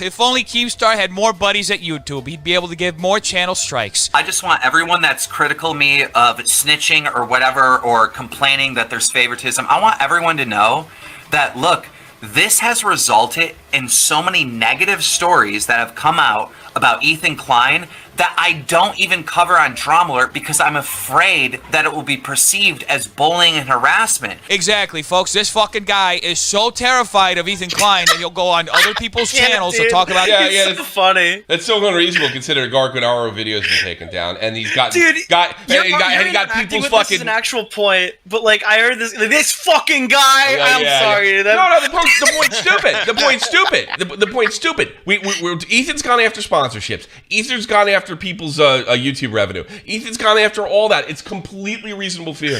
If only Keemstar had more buddies at YouTube, he'd be able to give more channel strikes. I just want everyone that's critical of me of snitching or whatever, or complaining that there's favoritism, I want everyone to know that, look, this has resulted in so many negative stories that have come out about Ethan Klein that I don't even cover on Drama Alert because I'm afraid that it will be perceived as bullying and harassment. Exactly, folks. This fucking guy is so terrified of Ethan Klein that he'll go on other people's channels to talk about Yeah, It's so funny. That's so unreasonable considering Garganaro videos been taken down, and he's got Dude, he got interacting people's with fucking. This is an actual point, but like I heard this fucking guy. I'm sorry. Yeah. No, the point's stupid. The point's stupid. The point's stupid. We're Ethan's gone after sponsorships. Ethan's gone after people's YouTube revenue. Ethan's gone after all that. It's completely reasonable fear.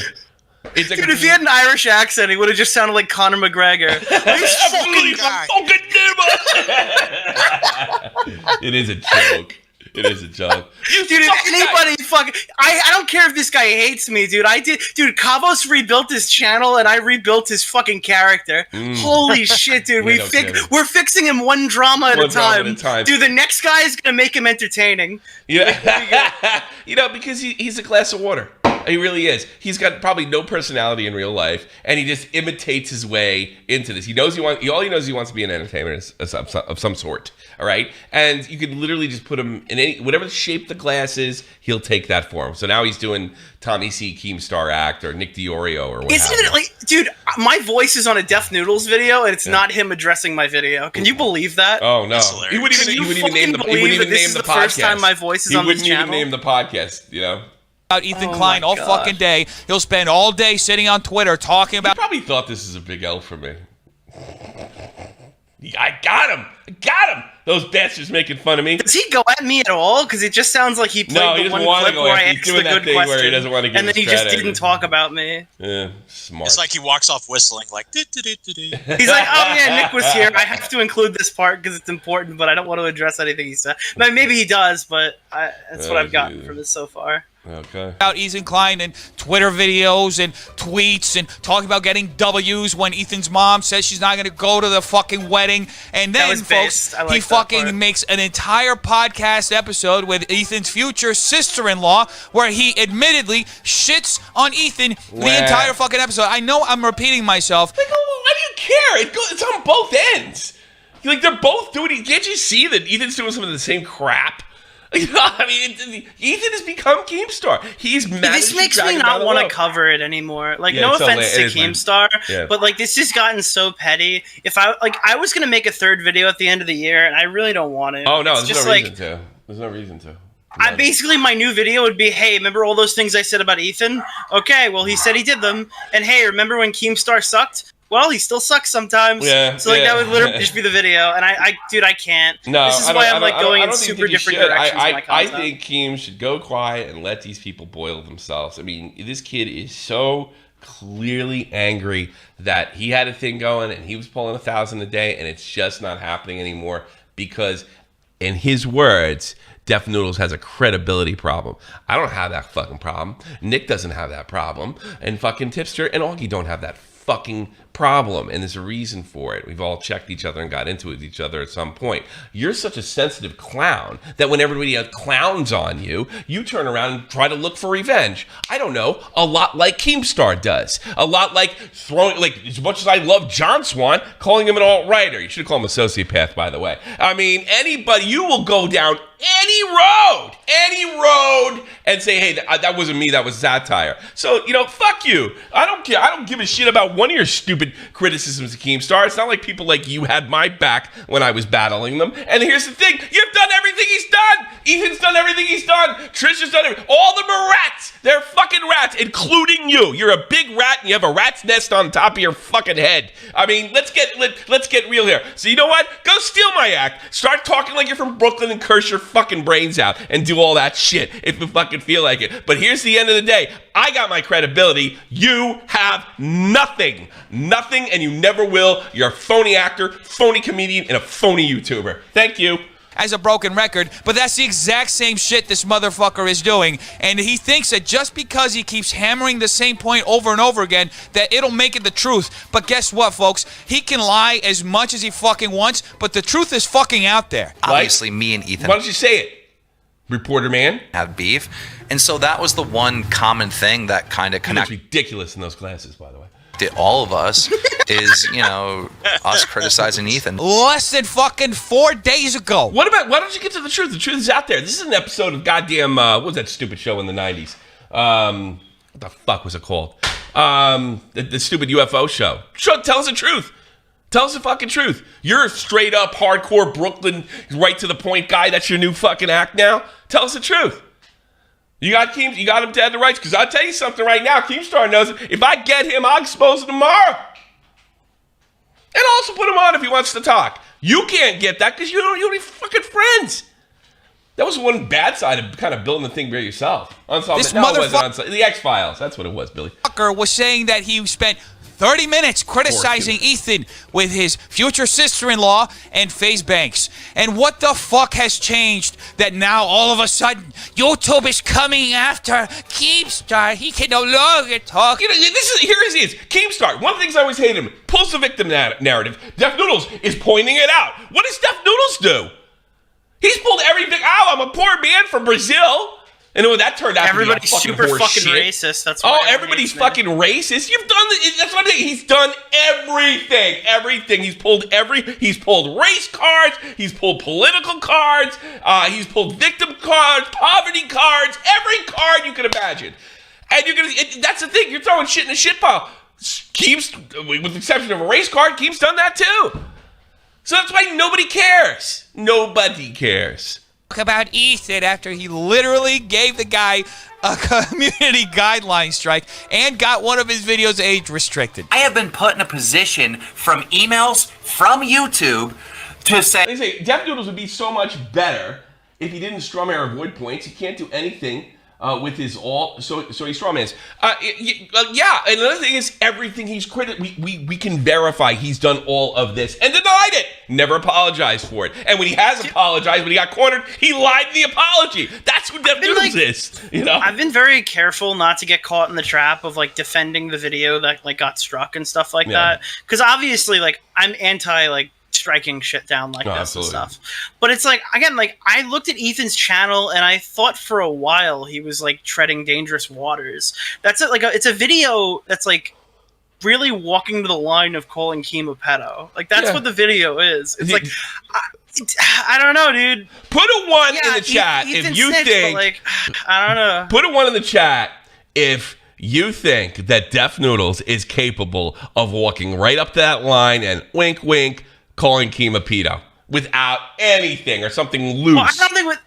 It's Dude, if he had an Irish accent, he would have just sounded like Conor McGregor. This fucking guy. It is a joke. It is a joke. Dude, if anybody fucking... I don't care if this guy hates me, dude. Dude, Kavos rebuilt his channel, and I rebuilt his fucking character. Holy shit, dude. We're fixing him one drama at a time. Dude, the next guy is going to make him entertaining. Yeah. Because he's a glass of water. He really is. He's got probably no personality in real life, and he just imitates his way into this. All he knows he wants to be an entertainer of some sort. All right, and you could literally just put him in whatever shape the glass is, he'll take that form. So now he's doing Tommy C. Keemstar act or Nick DeOrio or what. Isn't it like, dude? My voice is on a Deaf Noodles video, and it's not him addressing my video. Can you believe that? Oh no, he wouldn't even name the podcast. First time my voice is on this channel. He wouldn't even name the podcast. About Ethan Klein all fucking day. He'll spend all day sitting on Twitter talking about. He probably thought this is a big L for me. I got him. Those bastards making fun of me. Does he go at me at all? Because it just sounds like he played the one clip where I asked the good question, where he doesn't want to give and then he just didn't talk about me. Yeah, smart. It's like he walks off whistling, like. He's like, oh yeah, Nick was here. I have to include this part because it's important, but I don't want to address anything he said. Maybe he does, but that's what I've gotten from this so far. Okay. About Ethan Klein and Twitter videos and tweets and talking about getting W's when Ethan's mom says she's not going to go to the fucking wedding. And then, folks, he fucking makes an entire podcast episode with Ethan's future sister-in-law where he admittedly shits on Ethan the entire fucking episode. I know I'm repeating myself. Like, why do you care? It's on both ends. Like, they're both doing it. Can't you see that Ethan's doing some of the same crap? I mean, Ethan has become Keemstar. He's This makes me not want to cover it anymore. Like, no offense to Keemstar, but like this has gotten so petty. If I was gonna make a third video at the end of the year, and I really don't want to. Oh no, there's no reason to. There's no reason to. Basically, my new video would be, hey, remember all those things I said about Ethan? Okay, well, he said he did them. And hey, remember when Keemstar sucked? Well, he still sucks sometimes. Yeah. So that would literally just be the video. And I can't. No, this is why I'm going in super different directions with my content. I think Keem should go quiet and let these people boil themselves. I mean, this kid is so clearly angry that he had a thing going and he was pulling 1,000 a day, and it's just not happening anymore because, in his words, Deaf Noodles has a credibility problem. I don't have that fucking problem. Nick doesn't have that problem. And fucking Tipster and Augie don't have that fucking problem, and there's a reason for it. We've all checked each other and got into it with each other at some point. You're such a sensitive clown that when everybody clowns on you, you turn around and try to look for revenge. I don't know, a lot like Keemstar does. A lot like throwing, like, as much as I love John Swan, calling him an alt-righter. You should call him a sociopath, by the way. I mean, anybody, you will go down any road, and say, hey, that wasn't me, that was satire. So, fuck you. I don't care. I don't give a shit about one of your stupid criticisms of Keemstar. It's not like people like you had my back when I was battling them. And here's the thing. You've done everything he's done. Ethan's done everything he's done. Trisha's done everything. All of them are rats. They're fucking rats, including you. You're a big rat, and you have a rat's nest on top of your fucking head. I mean, let's get real here. So you know what? Go steal my act. Start talking like you're from Brooklyn and curse your fucking brains out and do all that shit if you fucking feel like it. But here's the end of the day. I got my credibility. You have nothing. Nothing, and you never will. You're a phony actor, phony comedian, and a phony YouTuber. Thank you. As a broken record, but that's the exact same shit this motherfucker is doing, and he thinks that just because he keeps hammering the same point over and over again that it'll make it the truth. But guess what, folks? He can lie as much as he fucking wants, but the truth is fucking out there. Obviously, me and Ethan Why don't you say it, reporter man? have beef, and so that was the one common thing that kind of That's connected ridiculous in those glasses, by the way. all of us is, us criticizing Ethan. Less than fucking 4 days ago. Why don't you get to the truth? The truth is out there. This is an episode of goddamn, what was that stupid show in the 90s? What the fuck was it called? The stupid UFO show. Tell us the truth. Tell us the fucking truth. You're a straight up hardcore Brooklyn, right to the point guy. That's your new fucking act now? Tell us the truth. You got him dead to rights, because I'll tell you something right now. Keemstar knows it. If I get him, I'll expose him tomorrow. And also put him on if he wants to talk. You can't get that because you don't even fucking friends. That was one bad side of kind of building the thing by yourself. This it wasn't the X-Files. That's what it was, Billy. Was saying that he spent 30 minutes criticizing Ethan with his future sister-in-law and FaZe Banks. And what the fuck has changed that now all of a sudden YouTube is coming after Keemstar? He can no longer talk. Here he is. Keemstar. One of the things I always hated him, pulls the victim narrative. Def Noodles is pointing it out. What does Def Noodles do? He's pulled everything. I'm a poor man from Brazil. And that turned out everybody's to be a super fucking shit. racist. That's why everybody's fucking racist. You've done that's what I'm saying. He's done everything. Everything. He's pulled race cards. He's pulled political cards. He's pulled victim cards, poverty cards, every card you can imagine. And that's the thing. You're throwing shit in a shit pile. Keeps, with the exception of a race card, Keeps done that too. So that's why nobody cares. Nobody cares about Ethan after he literally gave the guy a community guideline strike and got one of his videos age restricted. I have been put in a position from emails from YouTube to say... They say Def Noodles would be so much better if he didn't strum air avoid points. He can't do anything with his alt, so he strawmans. Yeah, and another thing is everything he's we can verify he's done all of this and denied it. Never apologized for it. And when he has apologized, when he got cornered, he lied in the apology. That's who Def Noodles is. I've been very careful not to get caught in the trap of defending the video that got struck and stuff like that. Because obviously I'm anti striking shit down this absolutely. and stuff. But it's again, I looked at Ethan's channel and I thought for a while he was treading dangerous waters. That's it's a video that's really walking to the line of calling Keem a pedo. That's what the video is. It's I don't know, dude. Put a 1 in the chat if you think. I don't know. Put a 1 in the chat if you think that Def Noodles is capable of walking right up to that line and wink, wink, calling Keem a pedo without anything or something loose. Well,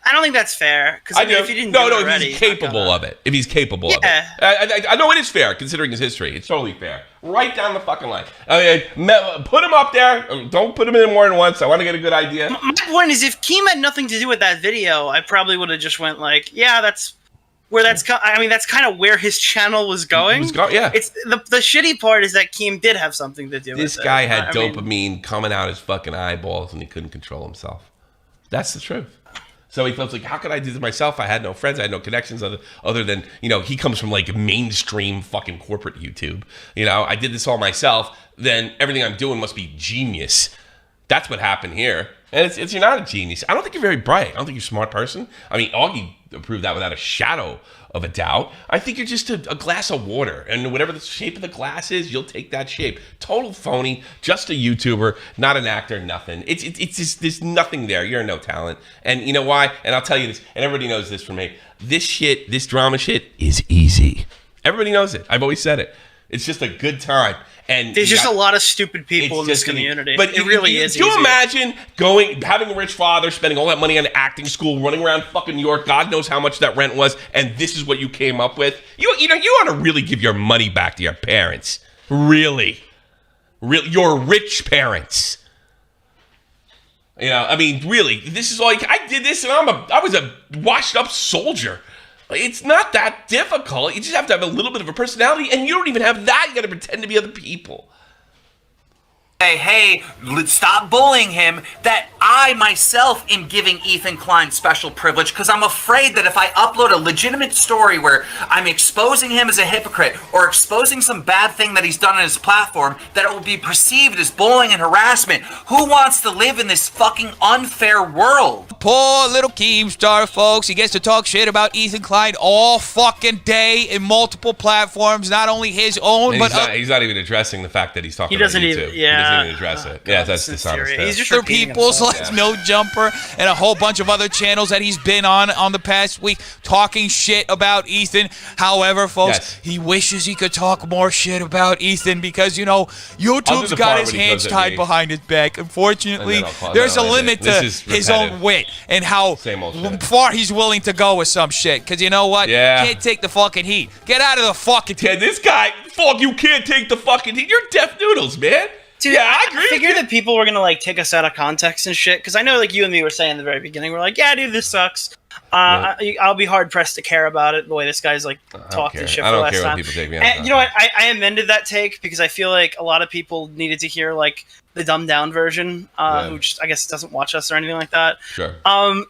I don't think that's fair. Because if you didn't do it already, if he's capable of it. If he's capable of it. I know it is fair considering his history. It's totally fair. Right down the fucking line. Put him up there. Don't put him in more than once. I want to get a good idea. My point is, if Keem had nothing to do with that video, I probably would have just went that's where that's kind of where his channel was going. It's the shitty part is that Keem did have something to do with it. This guy had dopamine coming out his fucking eyeballs and he couldn't control himself. That's the truth. So he feels like, how could I do this myself? I had no friends. I had no connections other than, he comes from like mainstream fucking corporate YouTube. I did this all myself. Then everything I'm doing must be genius. That's what happened here. And it's you're not a genius. I don't think you're very bright. I don't think you're a smart person. I mean, Augie proved that without a shadow of a doubt. I think you're just a glass of water. And whatever the shape of the glass is, you'll take that shape. Total phony. Just a YouTuber. Not an actor. Nothing. It's just, there's nothing there. You're no talent. And you know why? And I'll tell you this. And everybody knows this from me. This drama shit is easy. Everybody knows it. I've always said it. It's just a good time. And there's just a lot of stupid people in this community. But it really is. Do you imagine having a rich father, spending all that money on acting school, running around fucking New York, God knows how much that rent was, and this is what you came up with? You ought to really give your money back to your parents. Really, your rich parents. I mean, really, this is like I did this, and I was a washed up soldier. It's not that difficult. You just have to have a little bit of a personality, and you don't even have that. You got to pretend to be other people. Hey, stop bullying him. That I myself am giving Ethan Klein special privilege because I'm afraid that if I upload a legitimate story where I'm exposing him as a hypocrite or exposing some bad thing that he's done on his platform, that it will be perceived as bullying and harassment. Who wants to live in this fucking unfair world? Poor little Keemstar, folks. He gets to talk shit about Ethan Klein all fucking day in multiple platforms, not only his own, and but he's not even addressing the fact that he's talking about YouTube. He doesn't even address it. Yeah, that's dishonest. He's just other people's No Jumper and a whole bunch of other channels that he's been on the past week talking shit about Ethan. However, folks, he wishes he could talk more shit about Ethan because, YouTube's got his hands tied behind his back. Unfortunately, there's a limit to his own wit and how far he's willing to go with some shit. Because you know what? Yeah. Can't take the fucking heat. Get out of the fucking heat. Yeah, this guy, you can't take the fucking heat. You're deaf noodles, man. Dude, yeah, I agree. I figured that people were gonna take us out of context and shit. Because I know, you and me were saying in the very beginning, we're like, yeah, dude, this sucks. I'll be hard pressed to care about it the way this guy's talked and shit for the last time. People take me out. And you know what? I amended that take because I feel like a lot of people needed to hear the dumbed down version, who just I guess doesn't watch us or anything like that. Sure.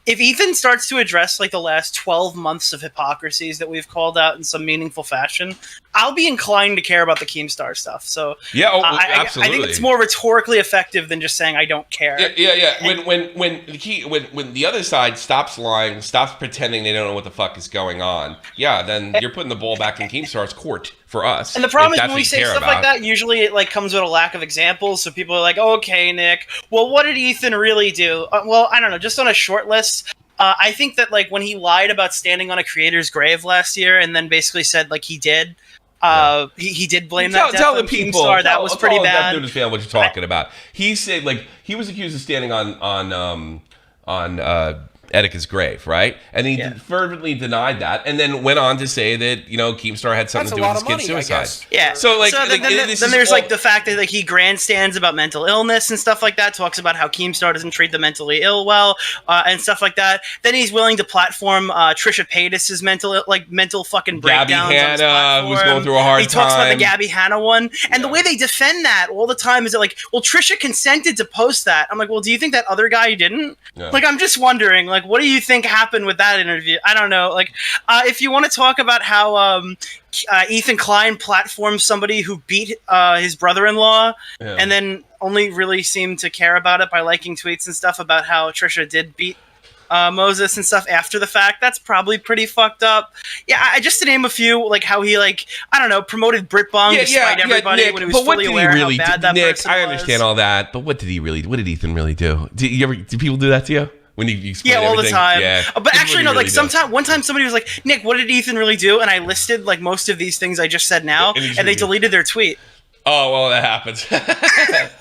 If Ethan starts to address the last 12 months of hypocrisies that we've called out in some meaningful fashion, I'll be inclined to care about the Keemstar stuff. So yeah, absolutely. I think it's more rhetorically effective than just saying I don't care. Yeah. When the other side stops lying, stops pretending they don't know what the fuck is going on, then you're putting the ball back in Keemstar's court for us. And the problem is when we say stuff like that, usually it comes with a lack of examples. So people are like, okay, Nick, well, what did Ethan really do? Well, I don't know, just on a short list. I think that when he lied about standing on a creator's grave last year and then basically said he did, he did blame that death on Keemstar. That was pretty bad. What you're talking about. He said he was accused of standing on Etica's grave, right? And he fervently denied that, and then went on to say that Keemstar had something to do with his kid's suicide. Yeah. So then there's the fact that he grandstands about mental illness and stuff like that. Talks about how Keemstar doesn't treat the mentally ill well and stuff like that. Then he's willing to platform Trisha Paytas's mental fucking breakdowns. Gabby Hanna was going through a hard time. He talks about the Gabby Hanna one, and the way they defend that all the time is that well, Trisha consented to post that. I'm like, well, do you think that other guy didn't? Yeah. I'm just wondering, what do you think happened with that interview? I don't know. If you want to talk about how Ethan Klein platformed somebody who beat his brother-in-law and then only really seemed to care about it by liking tweets and stuff about how Trisha did beat Moses and stuff after the fact, that's probably pretty fucked up. Yeah, just to name a few, how he I don't know, promoted Britbong despite everybody Nick, when he was fully aware how bad that Nick, person I understand all that, but what did Ethan really do? Do people do that to you? When you explain all everything? The time. Yeah. But actually, no. Really one time somebody was like, "Nick, what did Ethan really do?" And I listed most of these things I just said now, and they deleted their tweet. Oh well, that happens.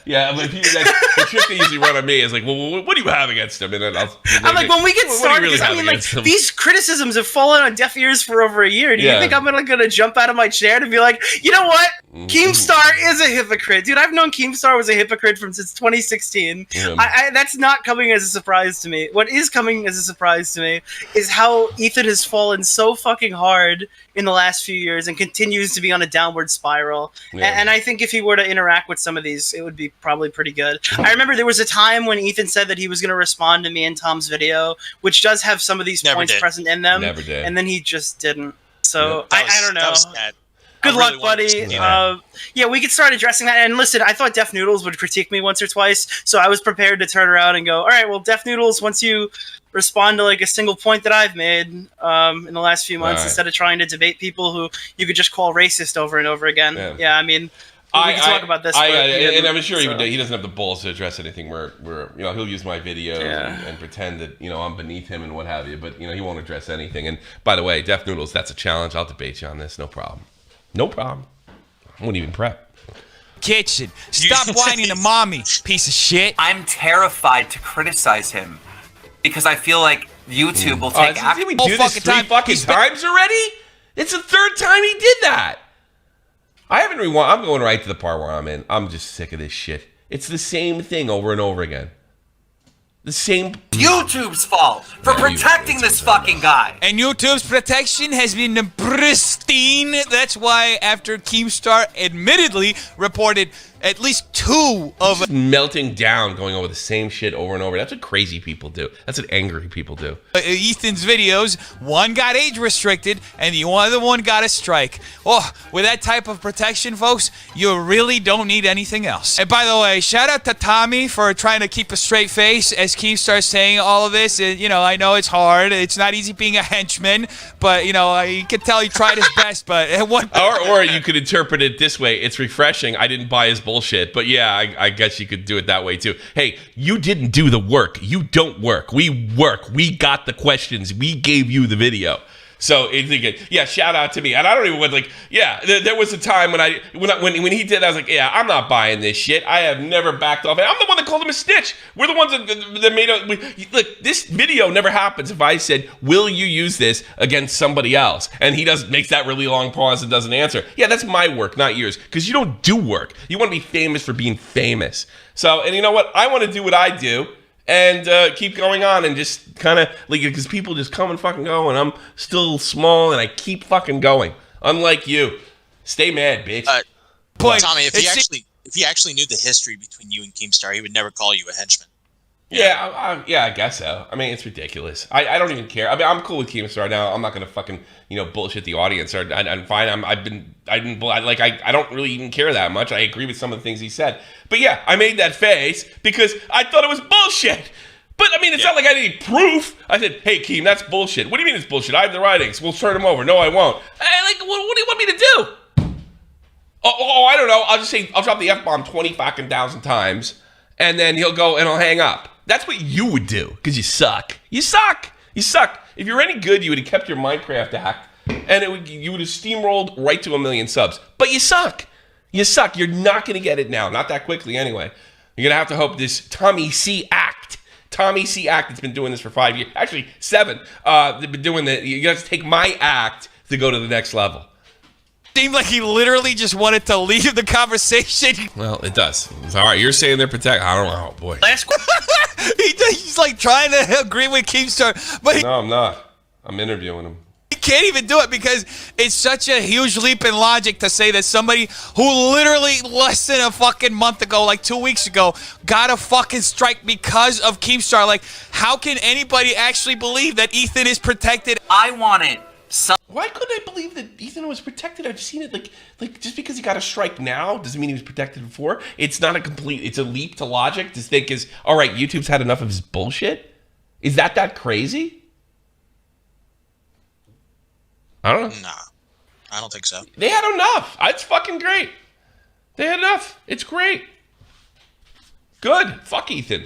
Yeah, but the trick they usually run on me is well, what do you have against him? And then I'm like, when we get started, really these criticisms have fallen on deaf ears for over a year. Do you think I'm gonna jump out of my chair and be like, you know what? Keemstar is a hypocrite, dude. I've known Keemstar was a hypocrite since 2016. Yeah. That's not coming as a surprise to me. What is coming as a surprise to me is how Ethan has fallen so fucking hard in the last few years and continues to be on a downward spiral. Yeah. And I think if he were to interact with some of these, it would be probably pretty good. I remember there was a time when Ethan said that he was going to respond to me and Tom's video, which does have some of these points present in them. Never did. And then he just didn't. So That was- I don't know. that was sad. Good I luck, really wanted to buddy. see that. Yeah, we could start addressing that. And listen, I thought Def Noodles would critique me once or twice, so I was prepared to turn around and go, all right, well, Def Noodles, once you respond to like a single point that I've made in the last few months, Right. instead of trying to debate people who you could just call racist over and over again. Yeah. I mean, we can talk about this. but he and didn't, I'm sure so. he doesn't have the balls to address anything where he'll use my videos and pretend that I'm beneath him and what have you, but he won't address anything. And by the way, Def Noodles, that's a challenge. I'll debate you on this, no problem. No problem. I won't even prep. Kitchen. Stop whining to mommy, piece of shit. I'm terrified to criticize him because I feel like YouTube will take Did action. we do this three fucking times already? It's the third time he did that. I haven't rewound. I'm going right to the part where I'm in. I'm just sick of this shit. It's the same thing over and over again. The same. YouTube's fault for Yeah, protecting this fucking guy. And YouTube's protection has been pristine. That's why after Keemstar admittedly reported at least 2 of Just melting down, going over the same shit over and over. That's what crazy people do. That's what angry people do. Ethan's videos, one got age restricted and the other one got a strike. Oh, with that type of protection, folks, you really don't need anything else. And by the way, shout out to Tommy for trying to keep a straight face as Keemstar saying all of this. I know it's hard. It's not easy being a henchman, but you can tell he tried his best. But at one or you could interpret it this way. It's refreshing. I didn't buy his bullshit, but yeah, I guess you could do it that way too. Hey, you didn't do the work. You don't work. We work. We got the questions. We gave you the video. So yeah, shout out to me. And I don't even there was a time when he did, I was like, yeah, I'm not buying this shit. I have never backed off. I'm the one that called him a snitch. We're the ones that made it. Look, this video never happens if I said, will you use this against somebody else? And he makes that really long pause and doesn't answer. Yeah, that's my work, not yours. Because you don't do work. You want to be famous for being famous. So, and you know what? I want to do what I do. And keep going on and just kind of because people just come and fucking go, and I'm still small and I keep fucking going. Unlike you, stay mad, bitch. Tommy, if he actually knew the history between you and Keemstar, he would never call you a henchman. Yeah, I guess so. I mean, it's ridiculous. I don't even care. I mean, I'm cool with Keemstar now. I'm not gonna fucking bullshit the audience. I'm fine. I don't really even care that much. I agree with some of the things he said. But yeah, I made that face because I thought it was bullshit. But I mean, it's not like I need proof. I said, "Hey, Keem, that's bullshit." What do you mean it's bullshit? I have the writings. We'll turn them over. No, I won't. What do you want me to do? Oh, I don't know. I'll drop the F-bomb 20 fucking thousand times, and then he'll go and I'll hang up. That's what you would do, because you suck. You suck. You suck. If you're any good, you would have kept your Minecraft act, and you would have steamrolled right to 1 million subs. But you suck. You suck. You're not going to get it now. Not that quickly, anyway. You're going to have to hope this Tommy C. Act that's been doing this for 5 years. Actually, 7. They've been doing that. You got to take my act to go to the next level. seemed like he literally just wanted to leave the conversation. Well, it does. It's all right. You're saying they're protect. I don't know. Oh, boy. Last He's like trying to agree with Keemstar, but No, I'm not. I'm interviewing him. he can't even do it because it's such a huge leap in logic to say that somebody who literally less than a fucking month ago, like 2 weeks ago, got a fucking strike because of Keemstar. Like, how can anybody actually believe that Ethan is protected? I wanted some. Why couldn't I believe that Ethan was protected? I've seen it like just because he got a strike now doesn't mean he was protected before. It's not it's a leap to logic to think all right, YouTube's had enough of his bullshit. Is that crazy? I don't know. Nah, I don't think so. They had enough. It's fucking great. They had enough. It's great. Good. Fuck Ethan.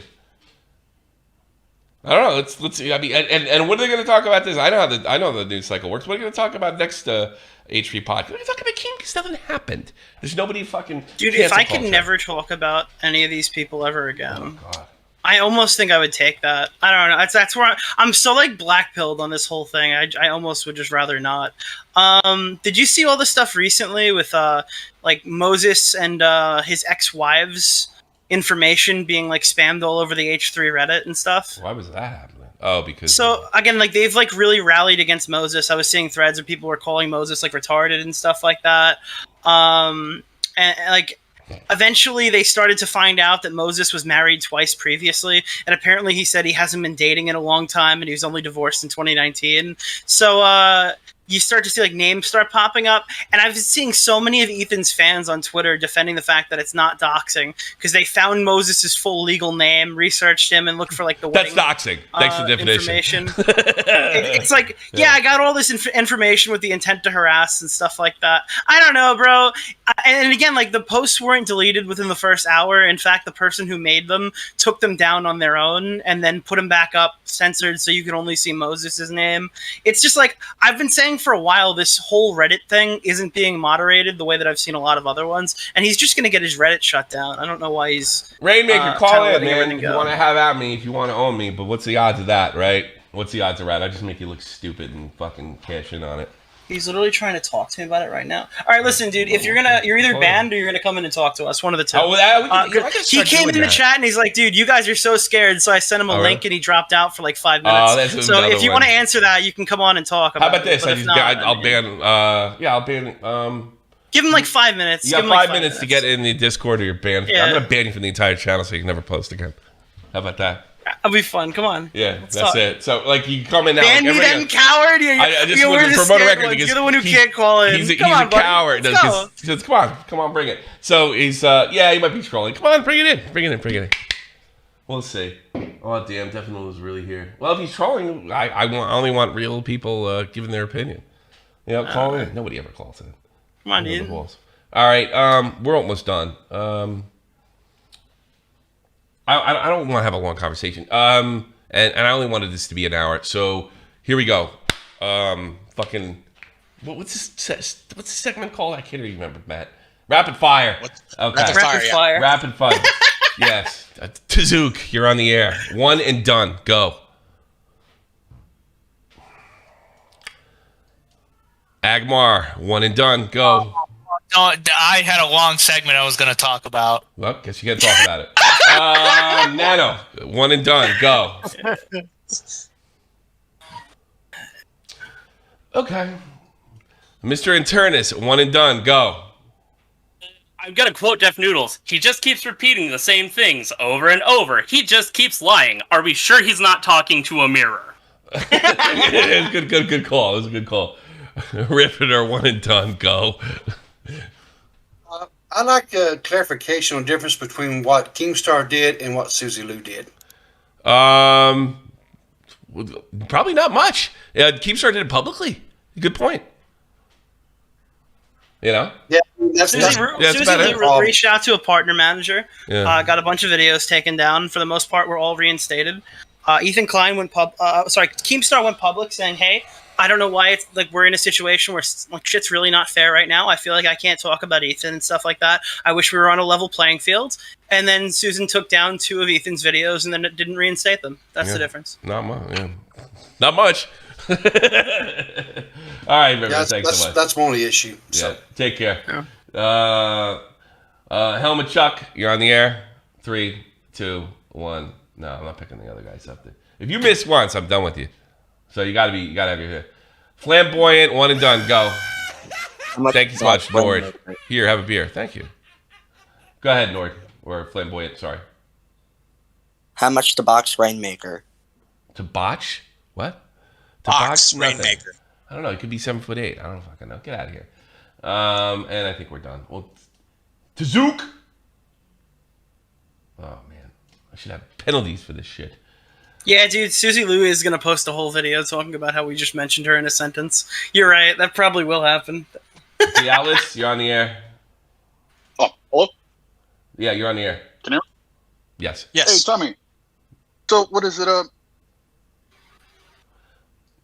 I don't know. Let's see. I mean, and what are they going to talk about this? I know the news cycle works. What are they going to talk about next H3 podcast? We're going to talk about King because nothing happened. There's nobody fucking. Dude, if I can never talk about any of these people ever again, I almost think I would take that. I don't know. That's where I'm so like black-pilled on this whole thing. I almost would just rather not. Did you see all the stuff recently with like Moses and his ex-wives' information being like spammed all over the H3 Reddit and stuff? Why was that happening? Oh, because so again, like they've like really rallied against Moses. I was seeing threads where people were calling Moses like retarded and stuff like that. And like. Eventually, they started to find out that Moses was married twice previously, and apparently he said he hasn't been dating in a long time, and he was only divorced in 2019. So you start to see like names start popping up, and I've been seeing so many of Ethan's fans on Twitter defending the fact that it's not doxing because they found Moses' full legal name, researched him, and looked for like the wedding. That's doxing. Thanks for the definition. It's like, yeah, I got all this information with the intent to harass and stuff like that. I don't know, bro. And again, like the posts weren't deleted within the first hour. In fact, the person who made them took them down on their own and then put them back up, censored, so you could only see Moses' name. It's just like I've been saying for a while, this whole Reddit thing isn't being moderated the way that I've seen a lot of other ones, and he's just going to get his Reddit shut down. I don't know why he's Rainmaker, call in, man. If you want to have at me, if you want to own me, but what's the odds of that, right? What's the odds of that? I just make you look stupid and fucking cash in on it. He's literally trying to talk to me about it right now. All right, listen, dude. If you're either banned or you're gonna come in and talk to us. One of the two. He came in the chat and he's like, "Dude, you guys are so scared." So I sent him a link and he dropped out for like 5 minutes. So if you want to answer that, you can come on and talk. How about this? I'll ban. I'll ban. Give him like 5 minutes. You got 5 minutes to get in the Discord or you're banned. Yeah. I'm gonna ban you from the entire channel so you can never post again. How about that? That'll be fun. Come on. Yeah, that's it. So, like, you come in now. Ban me then, coward. I just want to promote a record because you're the one who can't call in. He's a coward. Come on, bring it. So he's he might be scrolling. Come on, bring it in. We'll see. Oh damn, Definitely was really here. Well, if he's trolling, I only want real people giving their opinion. Call in. Nobody ever calls in. Come on, dude. All right, we're almost done. I don't want to have a long conversation. And I only wanted this to be an hour. So here we go. What's this segment called? I can't even remember, Matt. Rapid fire. Okay. Rapid fire. Rapid fire. Yes. Tazook, you're on the air. One and done. Go. Agmar, one and done. Go. No, I had a long segment I was going to talk about. Well, guess you got to talk about it. Nano, one and done. Go. Okay. Mr. Internus, one and done. Go. I'm going to quote Jeff Noodles. He just keeps repeating the same things over and over. He just keeps lying. Are we sure he's not talking to a mirror? Good call. It was a good call. Riffiter, one and done. Go. I'd like a clarification on the difference between what Keemstar did and what Susie Lou did. Probably not much. Keemstar did it publicly. Good point. Yeah, Susie Lou reached out to a partner manager. Got a bunch of videos taken down. For the most part, were all reinstated. Ethan Klein Keemstar went public saying, "Hey, I don't know why it's like we're in a situation where like shit's really not fair right now. I feel like I can't talk about Ethan and stuff like that. I wish we were on a level playing field." And then Susan took down 2 of Ethan's videos and then it didn't reinstate them. That's the difference. Not much. Yeah. Not much. All right, River. Thanks so much. That's my only issue. So. Yeah. Take care. Yeah. Helmet Chuck, you're on the air. 3, 2, 1. No, I'm not picking the other guys up there. If you miss once, I'm done with you. So you gotta have your flamboyant, one and done. Go. Thank you so much, Nord. Here, have a beer. Thank you. Go ahead, Nord, or flamboyant. Sorry. How much to box Rainmaker? To botch? What? To box Rainmaker. I don't know. It could be 7'8". I don't fucking know. Get out of here. And I think we're done. Well, Tazook. Oh man, I should have penalties for this shit. Yeah, dude, Susie Lou is going to post a whole video talking about how we just mentioned her in a sentence. You're right. That probably will happen. Alice, you're on the air. Oh, hello? Yeah, you're on the air. Can you hear me? Yes. Hey, Tommy. So, what is it?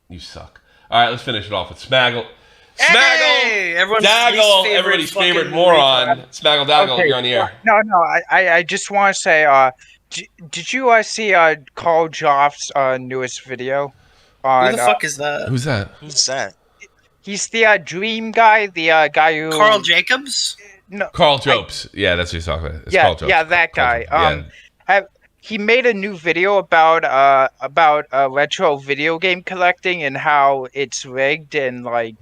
You suck. All right, let's finish it off with Smaggle. Hey! Everybody's favorite moron. Smaggle Daggle, you're on the air. No, I just want to say, Did you see Carl Joff's newest video? Who the fuck is that? Who's that? Who's that? He's the dream guy, the guy who... Carl Jacobs? No, Carl Jopes. Yeah, that's what he's talking about. It's Carl Jopes. Yeah, that guy. He made a new video about retro video game collecting and how it's rigged and like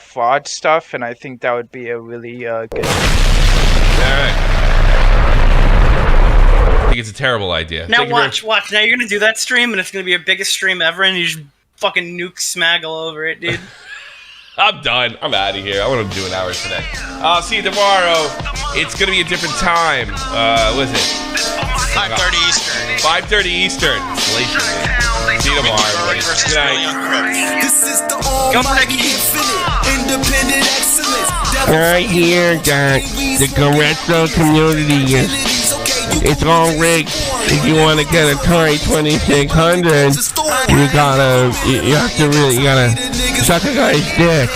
fraud stuff, and I think that would be a really good. All right. I think it's a terrible idea. Now watch. Now you're gonna do that stream, and it's gonna be your biggest stream ever, and you just fucking nuke Smag all over it, dude. I'm done. I'm out of here. I want to do an hour today. I'll see you tomorrow. It's gonna be a different time. What is it? 5:30 Eastern. 5:30 Eastern. Glacier, man. See you tomorrow, everybody. Good night. This is the almighty infinite, independent excellence. Right here, guys, the retro community it's all rigged. If you want to get a Atari 2600, you gotta suck a guy's dick.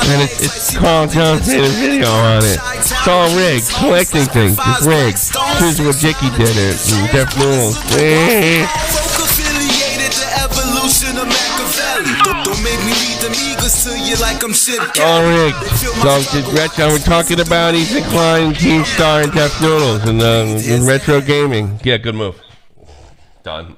And it's Carl Jones made a video on it. It's all rigged. Collecting things, it's rigged. Here's what Jicky did it. Deaf Noodles. Don't make me read them eagles to you like I'm shit. All rigged. So retro, we're talking about Ethan Klein, Keemstar, and Deaf Noodles and retro gaming. Yeah, good move. Done.